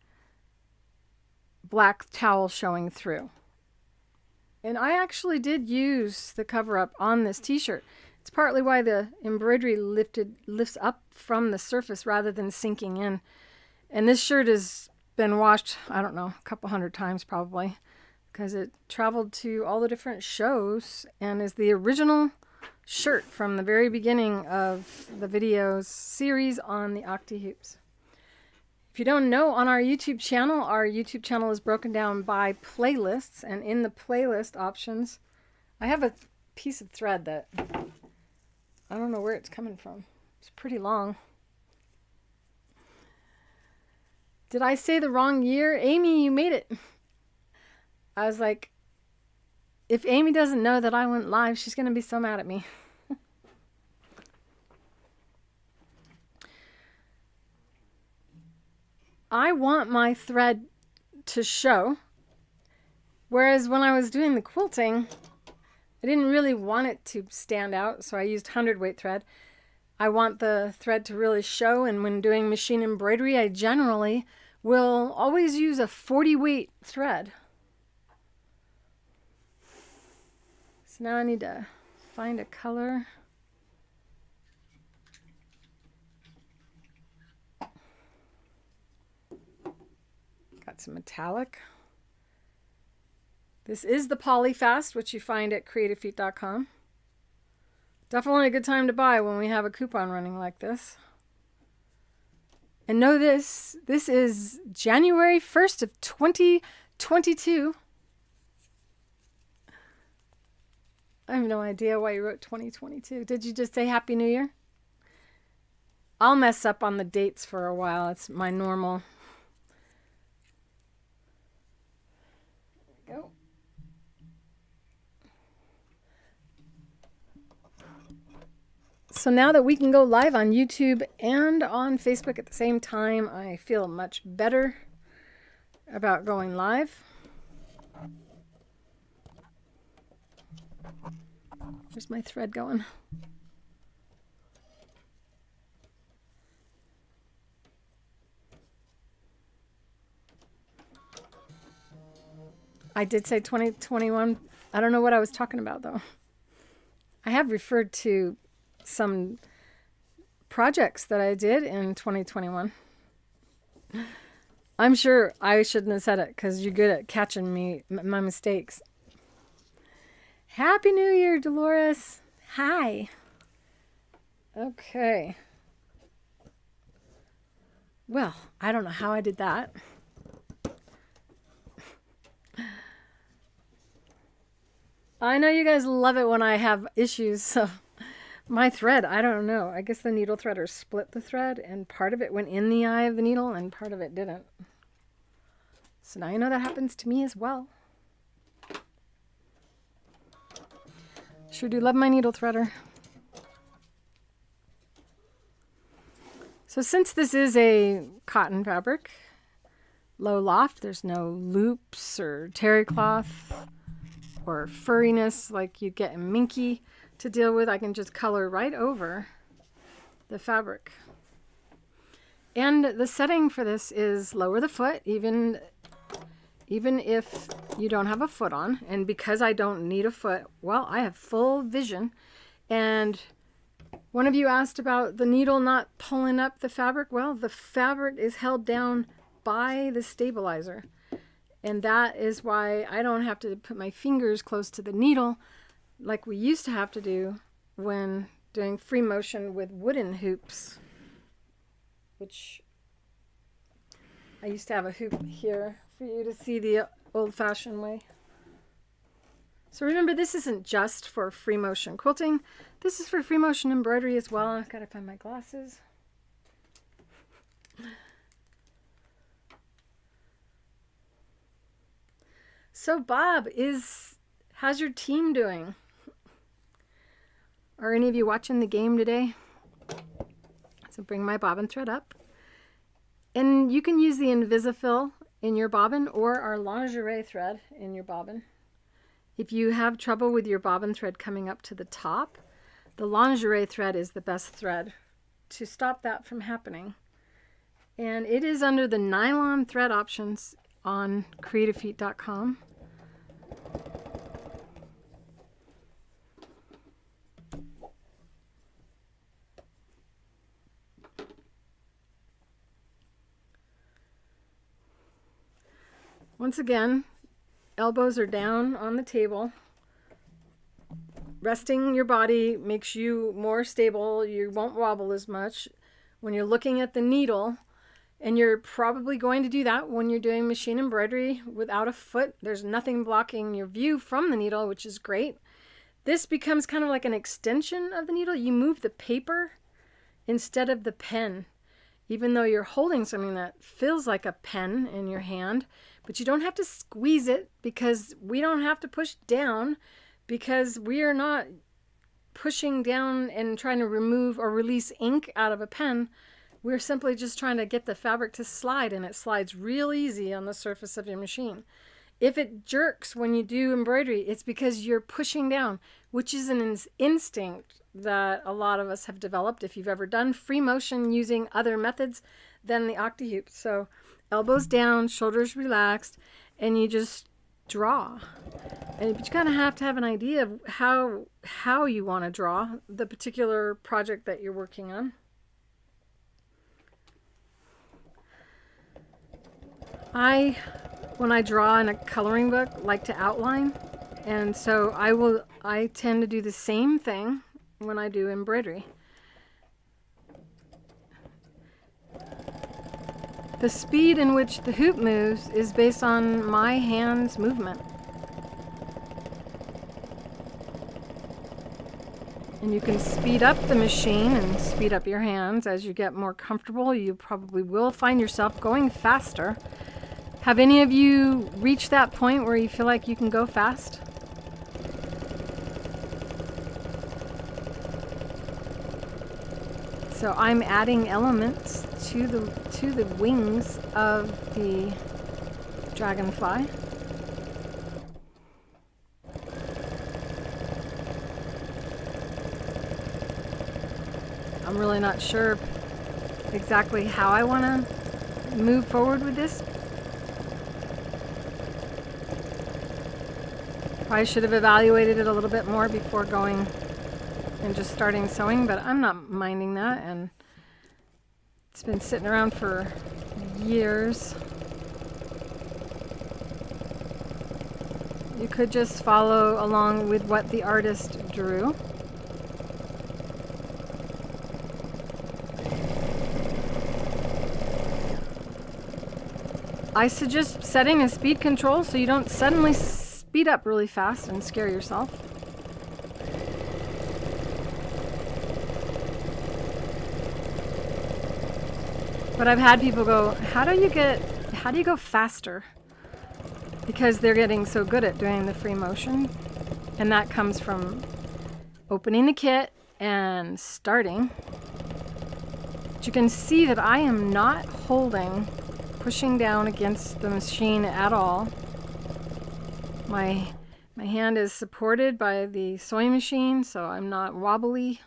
black towel showing through. And I actually did use the cover up on this t-shirt. It's partly why the embroidery lifts up from the surface rather than sinking in. And this shirt has been washed, I don't know, a couple hundred times probably, because it traveled to all the different shows and is the original shirt from the very beginning of the videos series on the Octi-Hoops. If you don't know, on our YouTube channel is broken down by playlists, and in the playlist options, I have a piece of thread that I don't know where it's coming from. It's pretty long. Did I say the wrong year? Amy, you made it. I was like, if Amy doesn't know that I went live, she's going to be so mad at me. I want my thread to show, whereas when I was doing the quilting, I didn't really want it to stand out, so I used 100-weight thread. I want the thread to really show, and when doing machine embroidery, I generally will always use a 40-weight thread. So now I need to find a color. Got some metallic. This is the Polyfast, which you find at creativefeet.com. Definitely a good time to buy when we have a coupon running like this. And know this is January 1st of 2022. I have no idea why you wrote 2022. Did you just say Happy New Year? I'll mess up on the dates for a while. It's my normal. There we go. So now that we can go live on YouTube and on Facebook at the same time, I feel much better about going live. Where's my thread going? I did say 2021. I don't know what I was talking about though. I have referred to some projects that I did in 2021. I'm sure I shouldn't have said it because you're good at catching me, my mistakes. Happy New Year, Dolores. Hi. Okay. Well, I don't know how I did that. I know you guys love it when I have issues, so my thread, I don't know. I guess the needle threader split the thread and part of it went in the eye of the needle and part of it didn't. So now you know that happens to me as well. Sure do love my needle threader. So since this is a cotton fabric, low loft, there's no loops or terry cloth or furriness like you get in minky to deal with. I can just color right over the fabric. And the setting for this is lower the foot, even if you don't have a foot on. And because I don't need a foot, well, I have full vision. And one of you asked about the needle not pulling up the fabric. Well, the fabric is held down by the stabilizer. And that is why I don't have to put my fingers close to the needle like we used to have to do when doing free motion with wooden hoops, which I used to have a hoop here for you to see the old-fashioned way. So remember, this isn't just for free motion quilting. This is for free motion embroidery as well. I've got to find my glasses. So Bob, how's your team doing? Are any of you watching the game today? So bring my bobbin thread up. And you can use the Invisifill in your bobbin or our lingerie thread in your bobbin. If you have trouble with your bobbin thread coming up to the top, the lingerie thread is the best thread to stop that from happening. And it is under the nylon thread options on creativefeet.com. Once again, elbows are down on the table. Resting your body makes you more stable. You won't wobble as much when you're looking at the needle. And you're probably going to do that when you're doing machine embroidery without a foot. There's nothing blocking your view from the needle, which is great. This becomes kind of like an extension of the needle. You move the paper instead of the pen. Even though you're holding something that feels like a pen in your hand, but you don't have to squeeze it, because we don't have to push down, because we are not pushing down and trying to remove or release ink out of a pen. We're simply just trying to get the fabric to slide, and it slides real easy on the surface of your machine. If it jerks when you do embroidery, it's because you're pushing down, which is an instinct that a lot of us have developed if you've ever done free motion using other methods than the Octi-Hoops. So elbows down, shoulders relaxed, and you just draw. But you kind of have to have an idea of how you want to draw the particular project that you're working on. When I draw in a coloring book, like to outline, and so I tend to do the same thing when I do embroidery. The speed in which the hoop moves is based on my hand's movement. And you can speed up the machine and speed up your hands as you get more comfortable. You probably will find yourself going faster. Have any of you reached that point where you feel like you can go fast? So I'm adding elements to the wings of the dragonfly. I'm really not sure exactly how I want to move forward with this. Probably should have evaluated it a little bit more before going and just starting sewing, but I'm not minding that, and it's been sitting around for years. You could just follow along with what the artist drew. I suggest setting a speed control so you don't suddenly speed up really fast and scare yourself. But I've had people go, how do you go faster? Because they're getting so good at doing the free motion. And that comes from opening the kit and starting. But you can see that I am not pushing down against the machine at all. My hand is supported by the sewing machine, so I'm not wobbly.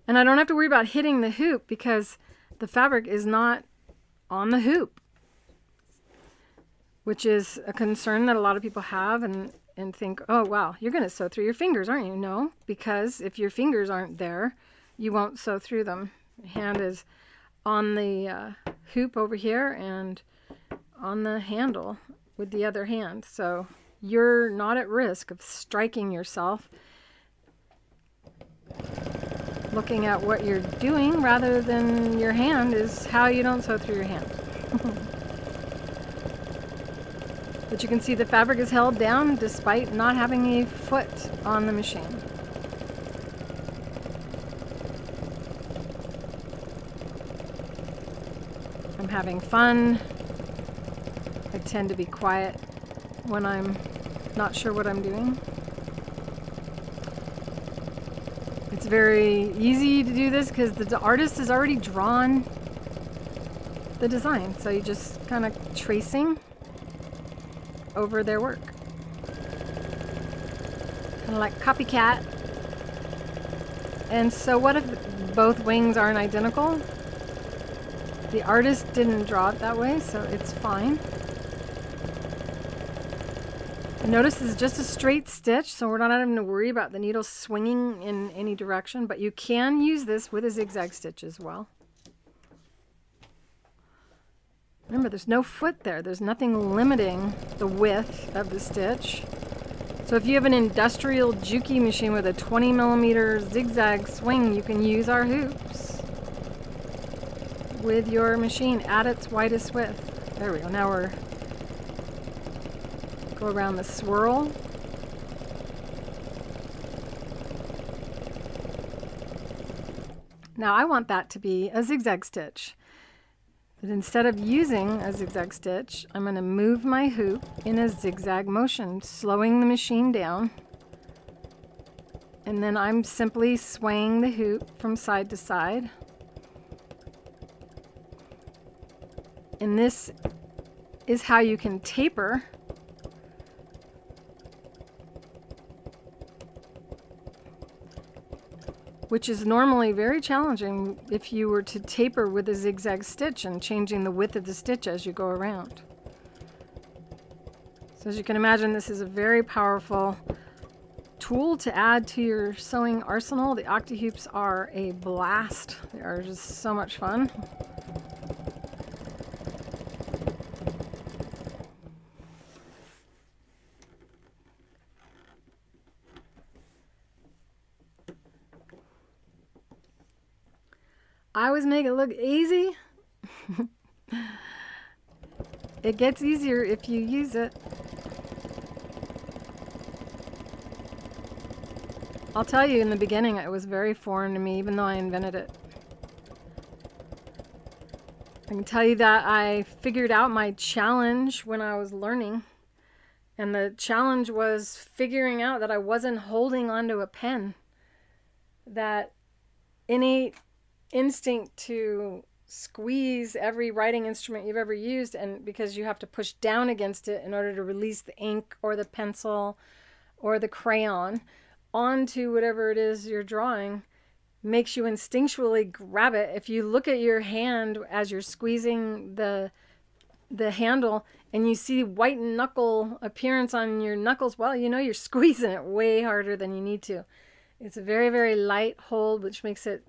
And I don't have to worry about hitting the hoop because the fabric is not on the hoop, which is a concern that a lot of people have and think, oh, wow, you're going to sew through your fingers, aren't you? No, because if your fingers aren't there, you won't sew through them. The hand is on the hoop over here and on the handle with the other hand. So you're not at risk of striking yourself looking at what you're doing rather than your hand is how you don't sew through your hand. But you can see the fabric is held down despite not having a foot on the machine. I'm having fun. I tend to be quiet when I'm not sure what I'm doing. It's very easy to do this because the artist has already drawn the design. So you just kind of tracing over their work. Kind of like copycat. And so what if both wings aren't identical? The artist didn't draw it that way, so it's fine. And notice this is just a straight stitch, so we're not having to worry about the needle swinging in any direction, but you can use this with a zigzag stitch as well. Remember, there's no foot there. There's nothing limiting the width of the stitch. So if you have an industrial Juki machine with a 20mm zigzag swing, you can use our hoops with your machine at its widest width. There we go. Now we're Go around the swirl. Now I want that to be a zigzag stitch. But instead of using a zigzag stitch, I'm going to move my hoop in a zigzag motion, slowing the machine down. And then I'm simply swaying the hoop from side to side. And this is how you can taper which is normally very challenging if you were to taper with a zigzag stitch and changing the width of the stitch as you go around. So as you can imagine, this is a very powerful tool to add to your sewing arsenal. The Octi-Hoops are a blast. They are just so much fun. I always make it look easy. It gets easier if you use it. I'll tell you, in the beginning it was very foreign to me, even though I invented it. I can tell you that I figured out my challenge when I was learning. And the challenge was figuring out that I wasn't holding onto a pen. That innate instinct to squeeze every writing instrument you've ever used, and because you have to push down against it in order to release the ink or the pencil or the crayon onto whatever it is you're drawing, makes you instinctually grab it. If you look at your hand as you're squeezing the handle and you see white knuckle appearance on your knuckles, well, you know you're squeezing it way harder than you need to. It's a very, very light hold, which makes it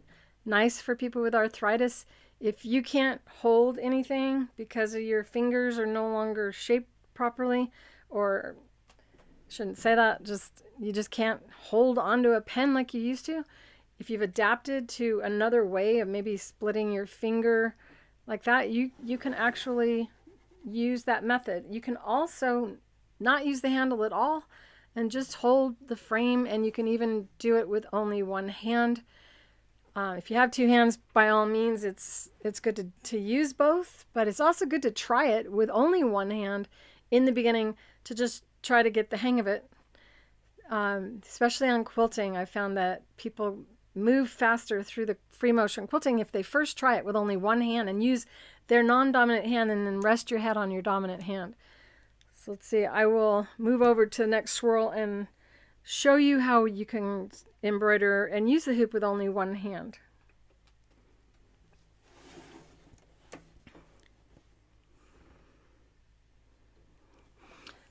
nice for people with arthritis. If you can't hold anything because of your fingers are no longer shaped properly, or shouldn't say that, you just can't hold onto a pen like you used to. If you've adapted to another way of maybe splitting your finger like that, you can actually use that method. You can also not use the handle at all and just hold the frame, and you can even do it with only one hand. If you have two hands, by all means, it's good to use both, but it's also good to try it with only one hand in the beginning to just try to get the hang of it. Especially on quilting, I found that people move faster through the free motion quilting if they first try it with only one hand and use their non-dominant hand and then rest your head on your dominant hand. So let's see, I will move over to the next swirl and show you how you can embroider and use the hoop with only one hand.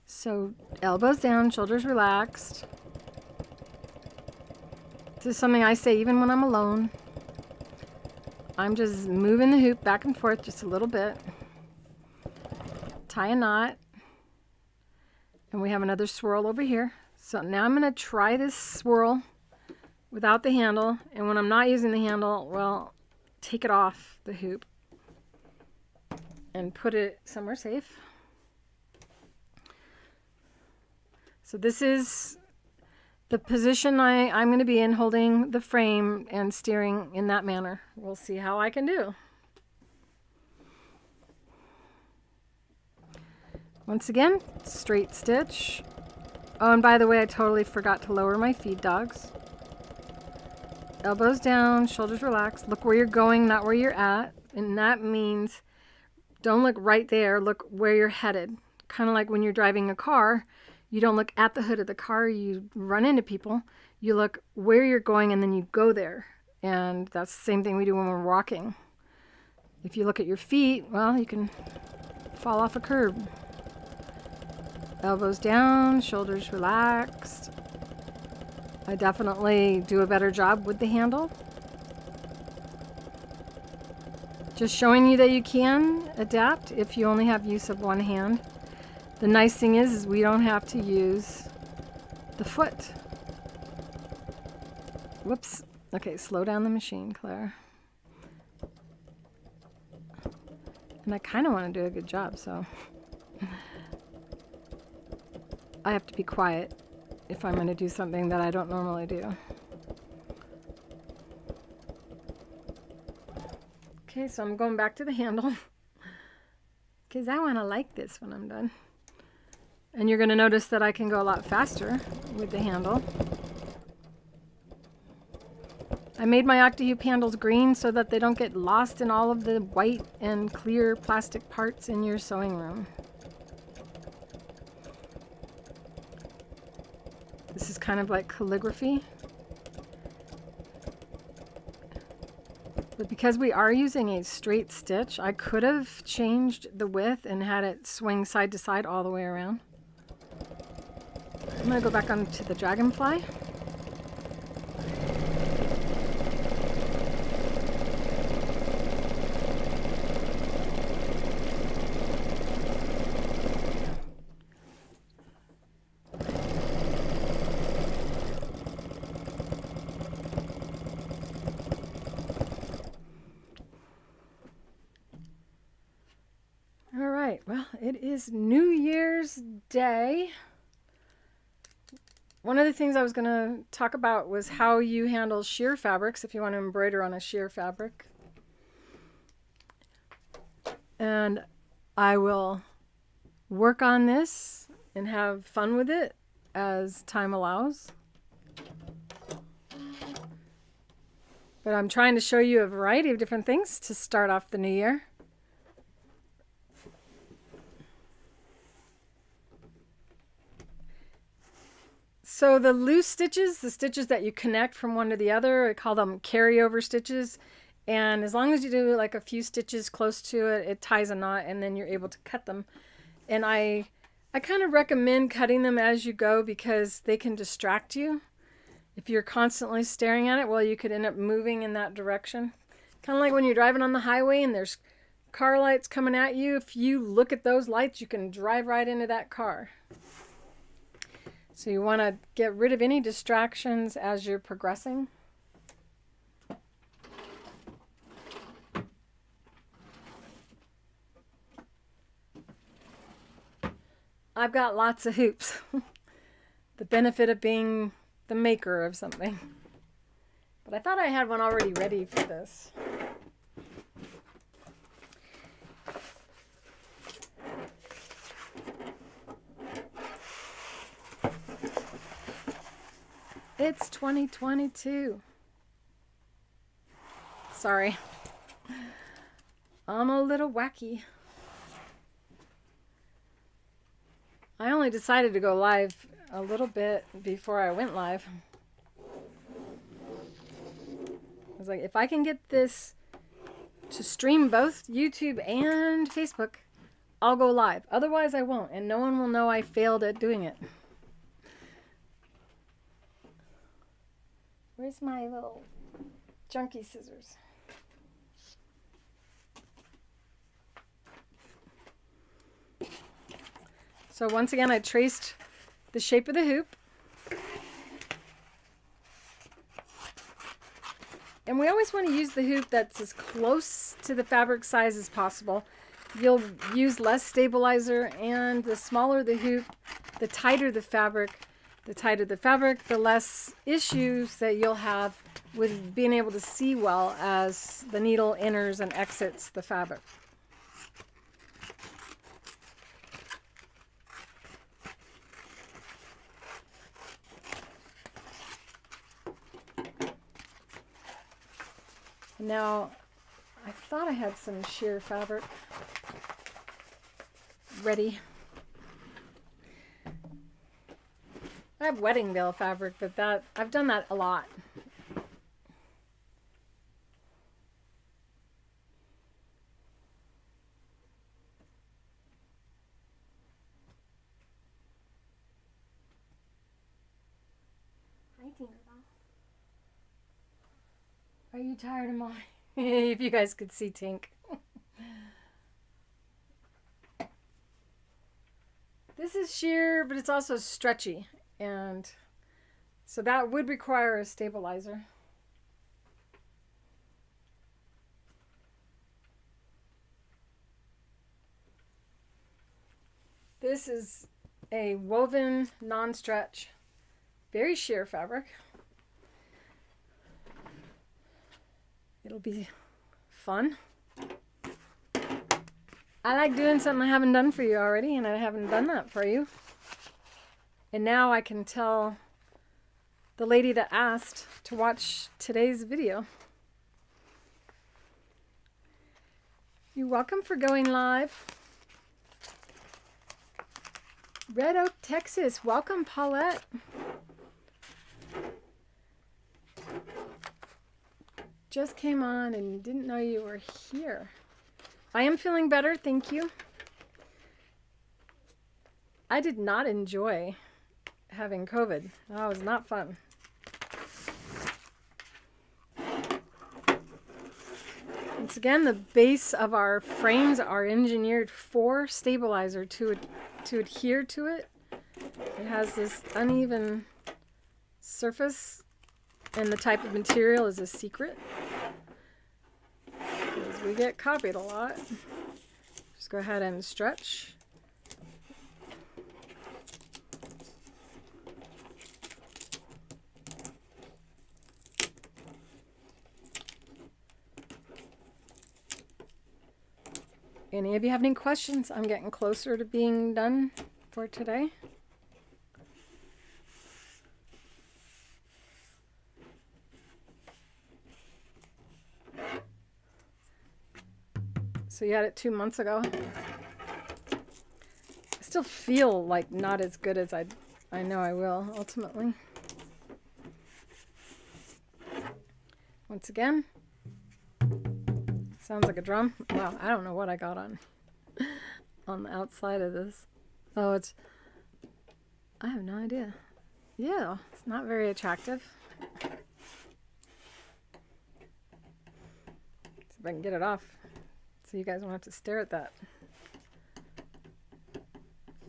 So elbows down, shoulders relaxed. This is something I say even when I'm alone. I'm just moving the hoop back and forth just a little bit. Tie a knot. And we have another swirl over here. So now I'm going to try this swirl without the handle. And when I'm not using the handle, well, take it off the hoop and put it somewhere safe. So this is the position I'm going to be in, holding the frame and steering in that manner. We'll see how I can do. Once again, straight stitch. Oh, and by the way, I totally forgot to lower my feed dogs. Elbows down, shoulders relaxed. Look where you're going, not where you're at. And that means don't look right there, look where you're headed. Kind of like when you're driving a car, you don't look at the hood of the car, you run into people. You look where you're going and then you go there. And that's the same thing we do when we're walking. If you look at your feet, well, you can fall off a curb. Elbows down, shoulders relaxed. I definitely do a better job with the handle. Just showing you that you can adapt if you only have use of one hand. The nice thing is we don't have to use the foot. Whoops. Okay, slow down the machine, Claire. And I kind of want to do a good job, so. I have to be quiet if I'm going to do something that I don't normally do. Okay, so I'm going back to the handle because I want to like this when I'm done. And you're going to notice that I can go a lot faster with the handle. I made my Octi-Hoop handles green so that they don't get lost in all of the white and clear plastic parts in your sewing room. This is kind of like calligraphy. But because we are using a straight stitch, I could have changed the width and had it swing side to side all the way around. I'm going to go back onto the dragonfly. Well, it is New Year's Day. One of the things I was going to talk about was how you handle sheer fabrics if you want to embroider on a sheer fabric. And I will work on this and have fun with it as time allows. But I'm trying to show you a variety of different things to start off the new year. So the loose stitches, the stitches that you connect from one to the other, I call them carryover stitches. And as long as you do like a few stitches close to it, it ties a knot and then you're able to cut them. And I kind of recommend cutting them as you go because they can distract you. If you're constantly staring at it, well, you could end up moving in that direction. Kind of like when you're driving on the highway and there's car lights coming at you. If you look at those lights, you can drive right into that car. So you want to get rid of any distractions as you're progressing. I've got lots of hoops. The benefit of being the maker of something. But I thought I had one already ready for this. It's 2022. Sorry. I'm a little wacky. I only decided to go live a little bit before I went live. I was like, if I can get this to stream both YouTube and Facebook, I'll go live. Otherwise, I won't, and no one will know I failed at doing it. Where's my little junky scissors? So once again, I traced the shape of the hoop. And we always want to use the hoop that's as close to the fabric size as possible. You'll use less stabilizer, and the smaller the hoop, the tighter the fabric. The tighter the fabric, the less issues that you'll have with being able to see well as the needle enters and exits the fabric. Now, I thought I had some sheer fabric ready. I have wedding veil fabric, but that I've done that a lot. Hi, Tinkerbell. Are you tired of mine? If you guys could see Tink. This is sheer, but it's also stretchy. And so that would require a stabilizer. This is a woven non-stretch, very sheer fabric. It'll be fun. I like doing something I haven't done for you already, and I haven't done that for you. And now I can tell the lady that asked to watch today's video. You're welcome for going live. Red Oak, Texas. Welcome, Paulette. Just came on and didn't know you were here. I am feeling better, thank you. I did not enjoy having COVID. That was not fun. Once again, the base of our frames are engineered for stabilizer to adhere to it. It has this uneven surface, and the type of material is a secret because we get copied a lot. Just go ahead and stretch. Any of you have any questions? I'm getting closer to being done for today. So you had it 2 months ago. I still feel like not as good as I know I will ultimately. Once again. Sounds like a drum. Wow, I don't know what I got on the outside of this. Oh, I have no idea. Yeah, it's not very attractive. See if I can get it off so you guys won't have to stare at that.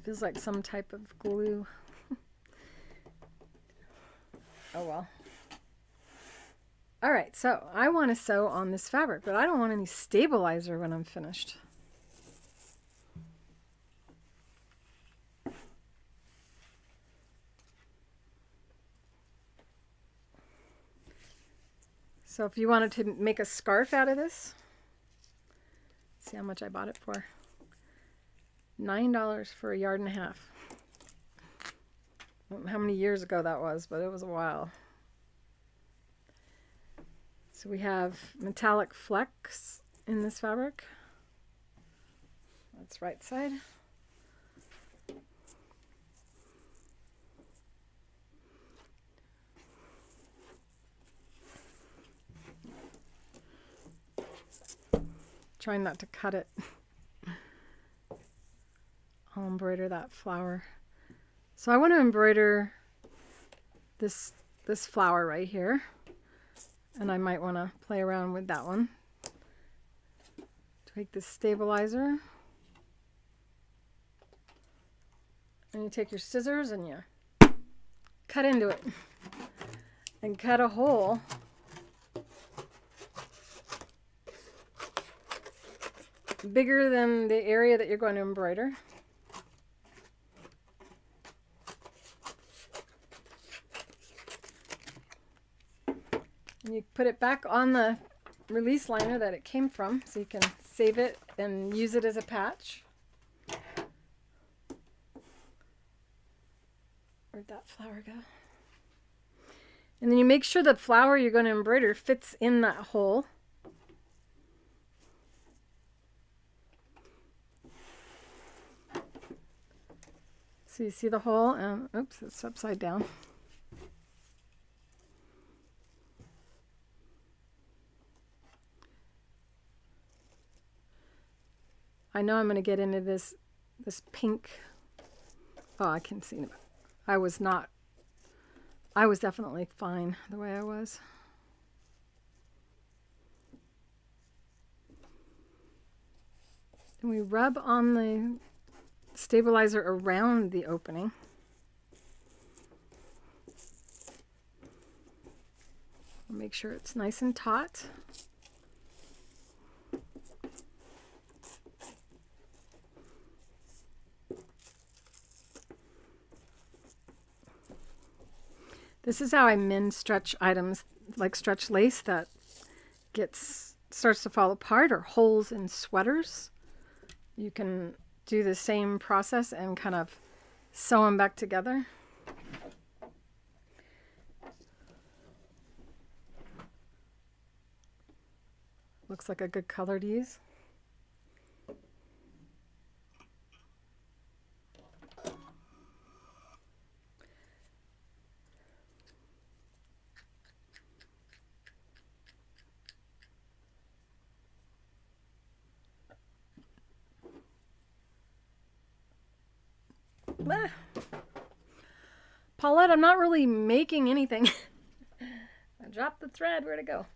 Feels like some type of glue. Oh well. All right, so I want to sew on this fabric, but I don't want any stabilizer when I'm finished. So if you wanted to make a scarf out of this, see how much I bought it for. $9 for 1.5 yards. I don't know how many years ago that was, but it was a while. So we have metallic flecks in this fabric. That's right side. Trying not to cut it. I'll embroider that flower. So I want to embroider this flower right here. And I might want to play around with that one. Take the stabilizer. And you take your scissors and you cut into it. And cut a hole. Bigger than the area that you're going to embroider. And you put it back on the release liner that it came from, so you can save it and use it as a patch. Where'd that flower go? And then you make sure the flower you're going to embroider fits in that hole. So you see the hole, and oops, it's upside down. I know I'm going to get into this pink. Oh, I can see it. I was definitely fine the way I was. And we rub on the stabilizer around the opening. Make sure it's nice and taut. This is how I mend stretch items, like stretch lace that starts to fall apart, or holes in sweaters. You can do the same process and kind of sew them back together. Looks like a good color to use. Ah. Paulette, I'm not really making anything. I dropped the thread. Where'd it go?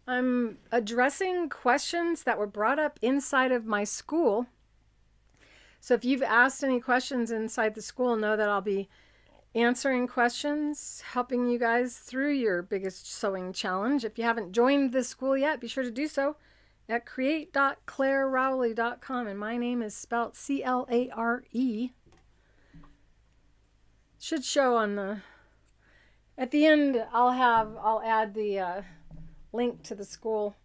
I'm addressing questions that were brought up inside of my school. So if you've asked any questions inside the school, know that I'll be answering questions, helping you guys through your biggest sewing challenge. If you haven't joined the school yet, be sure to do so at create.clarerowley.com, and my name is spelled C-L-A-R-E. Should show on the, at the end I'll add the link to the school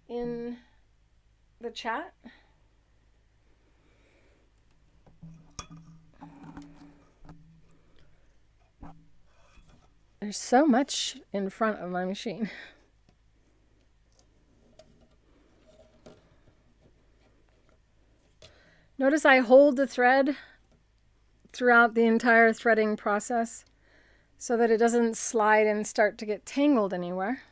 in the chat. There's so much in front of my machine. Notice I hold the thread throughout the entire threading process so that it doesn't slide and start to get tangled anywhere.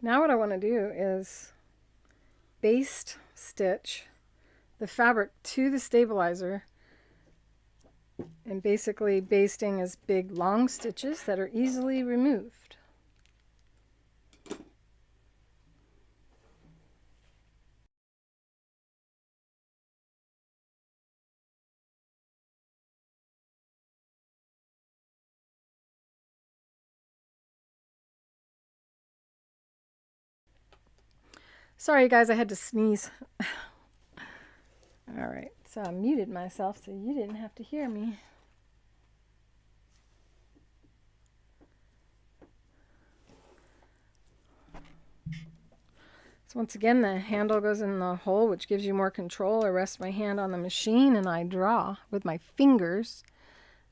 Now what I want to do is baste stitch the fabric to the stabilizer, and basically basting is big long stitches that are easily removed. Sorry guys, I had to sneeze. All right, so I muted myself so you didn't have to hear me. So once again, the handle goes in the hole, which gives you more control. I rest my hand on the machine and I draw with my fingers,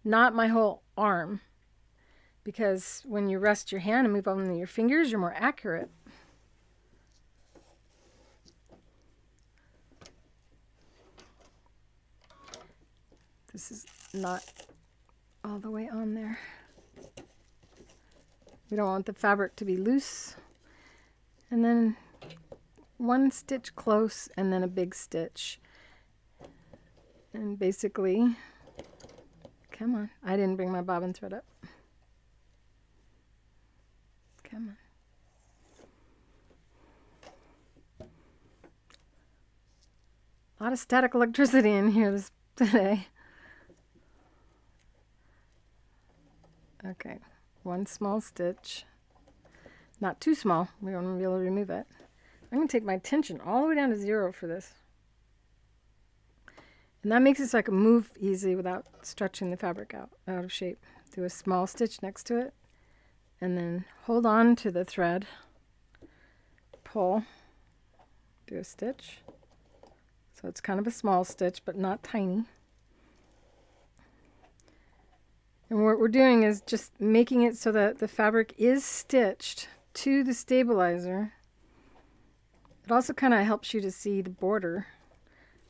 not my whole arm, because when you rest your hand and move only your fingers, you're more accurate. This is not all the way on there. We don't want the fabric to be loose. And then one stitch close and then a big stitch. And basically, come on, I didn't bring my bobbin thread up. Come on. A lot of static electricity in here today. Okay, one small stitch, not too small, we want to be able to remove it. I'm going to take my tension all the way down to 0 for this. And that makes it so I can move easy without stretching the fabric out of shape. Do a small stitch next to it, and then hold on to the thread, pull, do a stitch. So it's kind of a small stitch, but not tiny. And what we're doing is just making it so that the fabric is stitched to the stabilizer. It also kind of helps you to see the border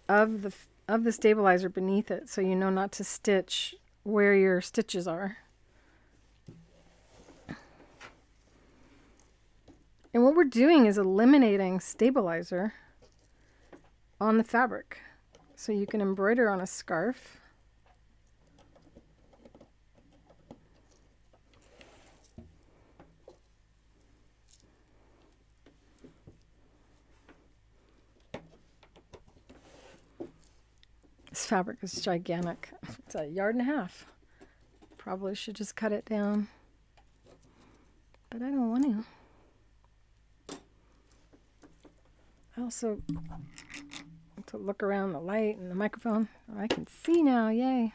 of the stabilizer beneath it, so you know not to stitch where your stitches are. And what we're doing is eliminating stabilizer on the fabric, so you can embroider on a scarf. This fabric is gigantic. It's 1.5 yards. Probably should just cut it down, but I don't want to. also to look around the light and the microphone. Oh, I can see now, yay.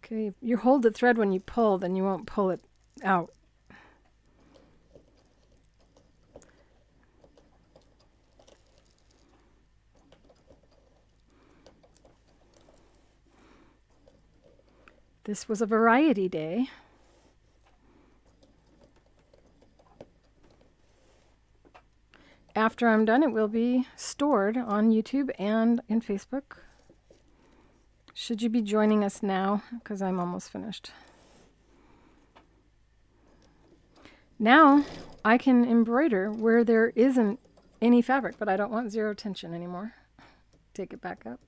Okay, you hold the thread when you pull, then you won't pull it out. This was a variety day. After I'm done, it will be stored on YouTube and in Facebook. Should you be joining us now? Because I'm almost finished. Now I can embroider where there isn't any fabric, but I don't want zero tension anymore. Take it back up.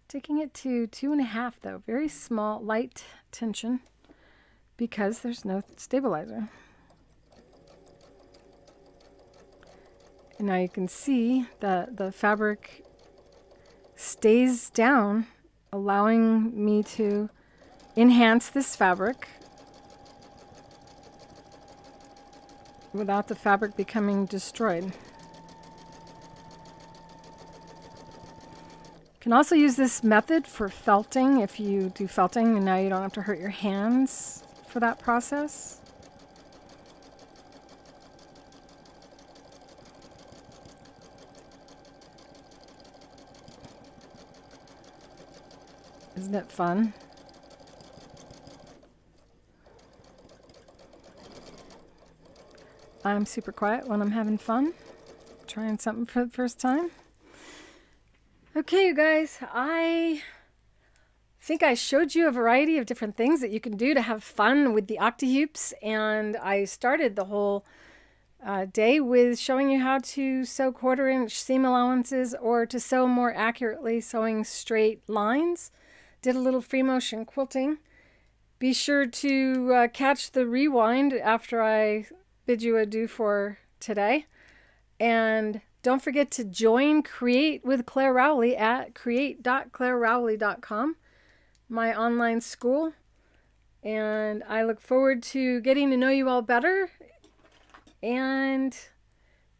Taking it to 2.5 though, very small, light tension because there's no stabilizer. And now you can see that the fabric stays down, allowing me to enhance this fabric without the fabric becoming destroyed. You can also use this method for felting if you do felting, and now you don't have to hurt your hands for that process. Isn't it fun? I'm super quiet when I'm having fun, trying something for the first time. Okay, you guys, I think I showed you a variety of different things that you can do to have fun with the Octi-Hoops, and I started the whole day with showing you how to sew 1/4-inch seam allowances or to sew more accurately sewing straight lines. Did a little free motion quilting. Be sure to catch the rewind after I bid you adieu for today. And don't forget to join Create with Clare Rowley at create.clarerowley.com, my online school. And I look forward to getting to know you all better and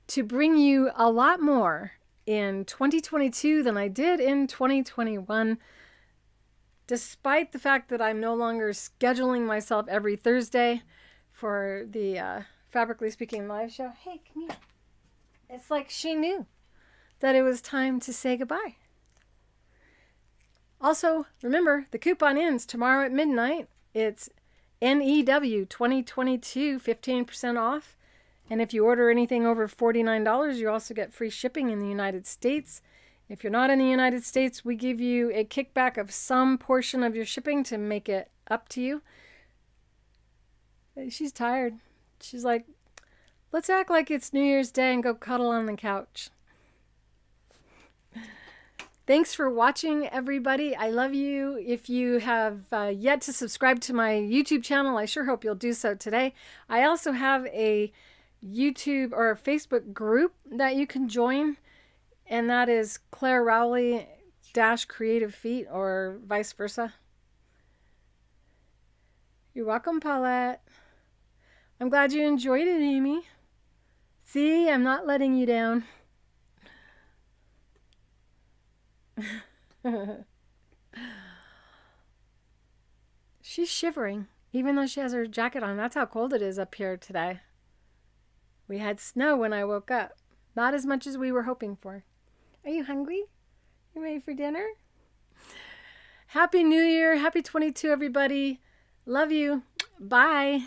to bring you a lot more in 2022 than I did in 2021. Despite the fact that I'm no longer scheduling myself every Thursday for the Fabrically Speaking live show. Hey, come here. It's like she knew that it was time to say goodbye. Also, remember, the coupon ends tomorrow at midnight. It's NEW 2022, 15% off. And if you order anything over $49, you also get free shipping in the United States. If you're not in the United States, we give you a kickback of some portion of your shipping to make it up to you. She's tired. She's like, let's act like it's New Year's Day and go cuddle on the couch. Thanks for watching, everybody. I love you. If you have yet to subscribe to my YouTube channel, I sure hope you'll do so today. I also have a YouTube or a Facebook group that you can join, and that is Clare Rowley Creative Feet, or vice versa. You're welcome, Paulette. I'm glad you enjoyed it, Amy. See, I'm not letting you down. She's shivering, even though she has her jacket on. That's how cold it is up here today. We had snow when I woke up. Not as much as we were hoping for. Are you hungry? You ready for dinner? Happy New Year. Happy 22, everybody. Love you. Bye.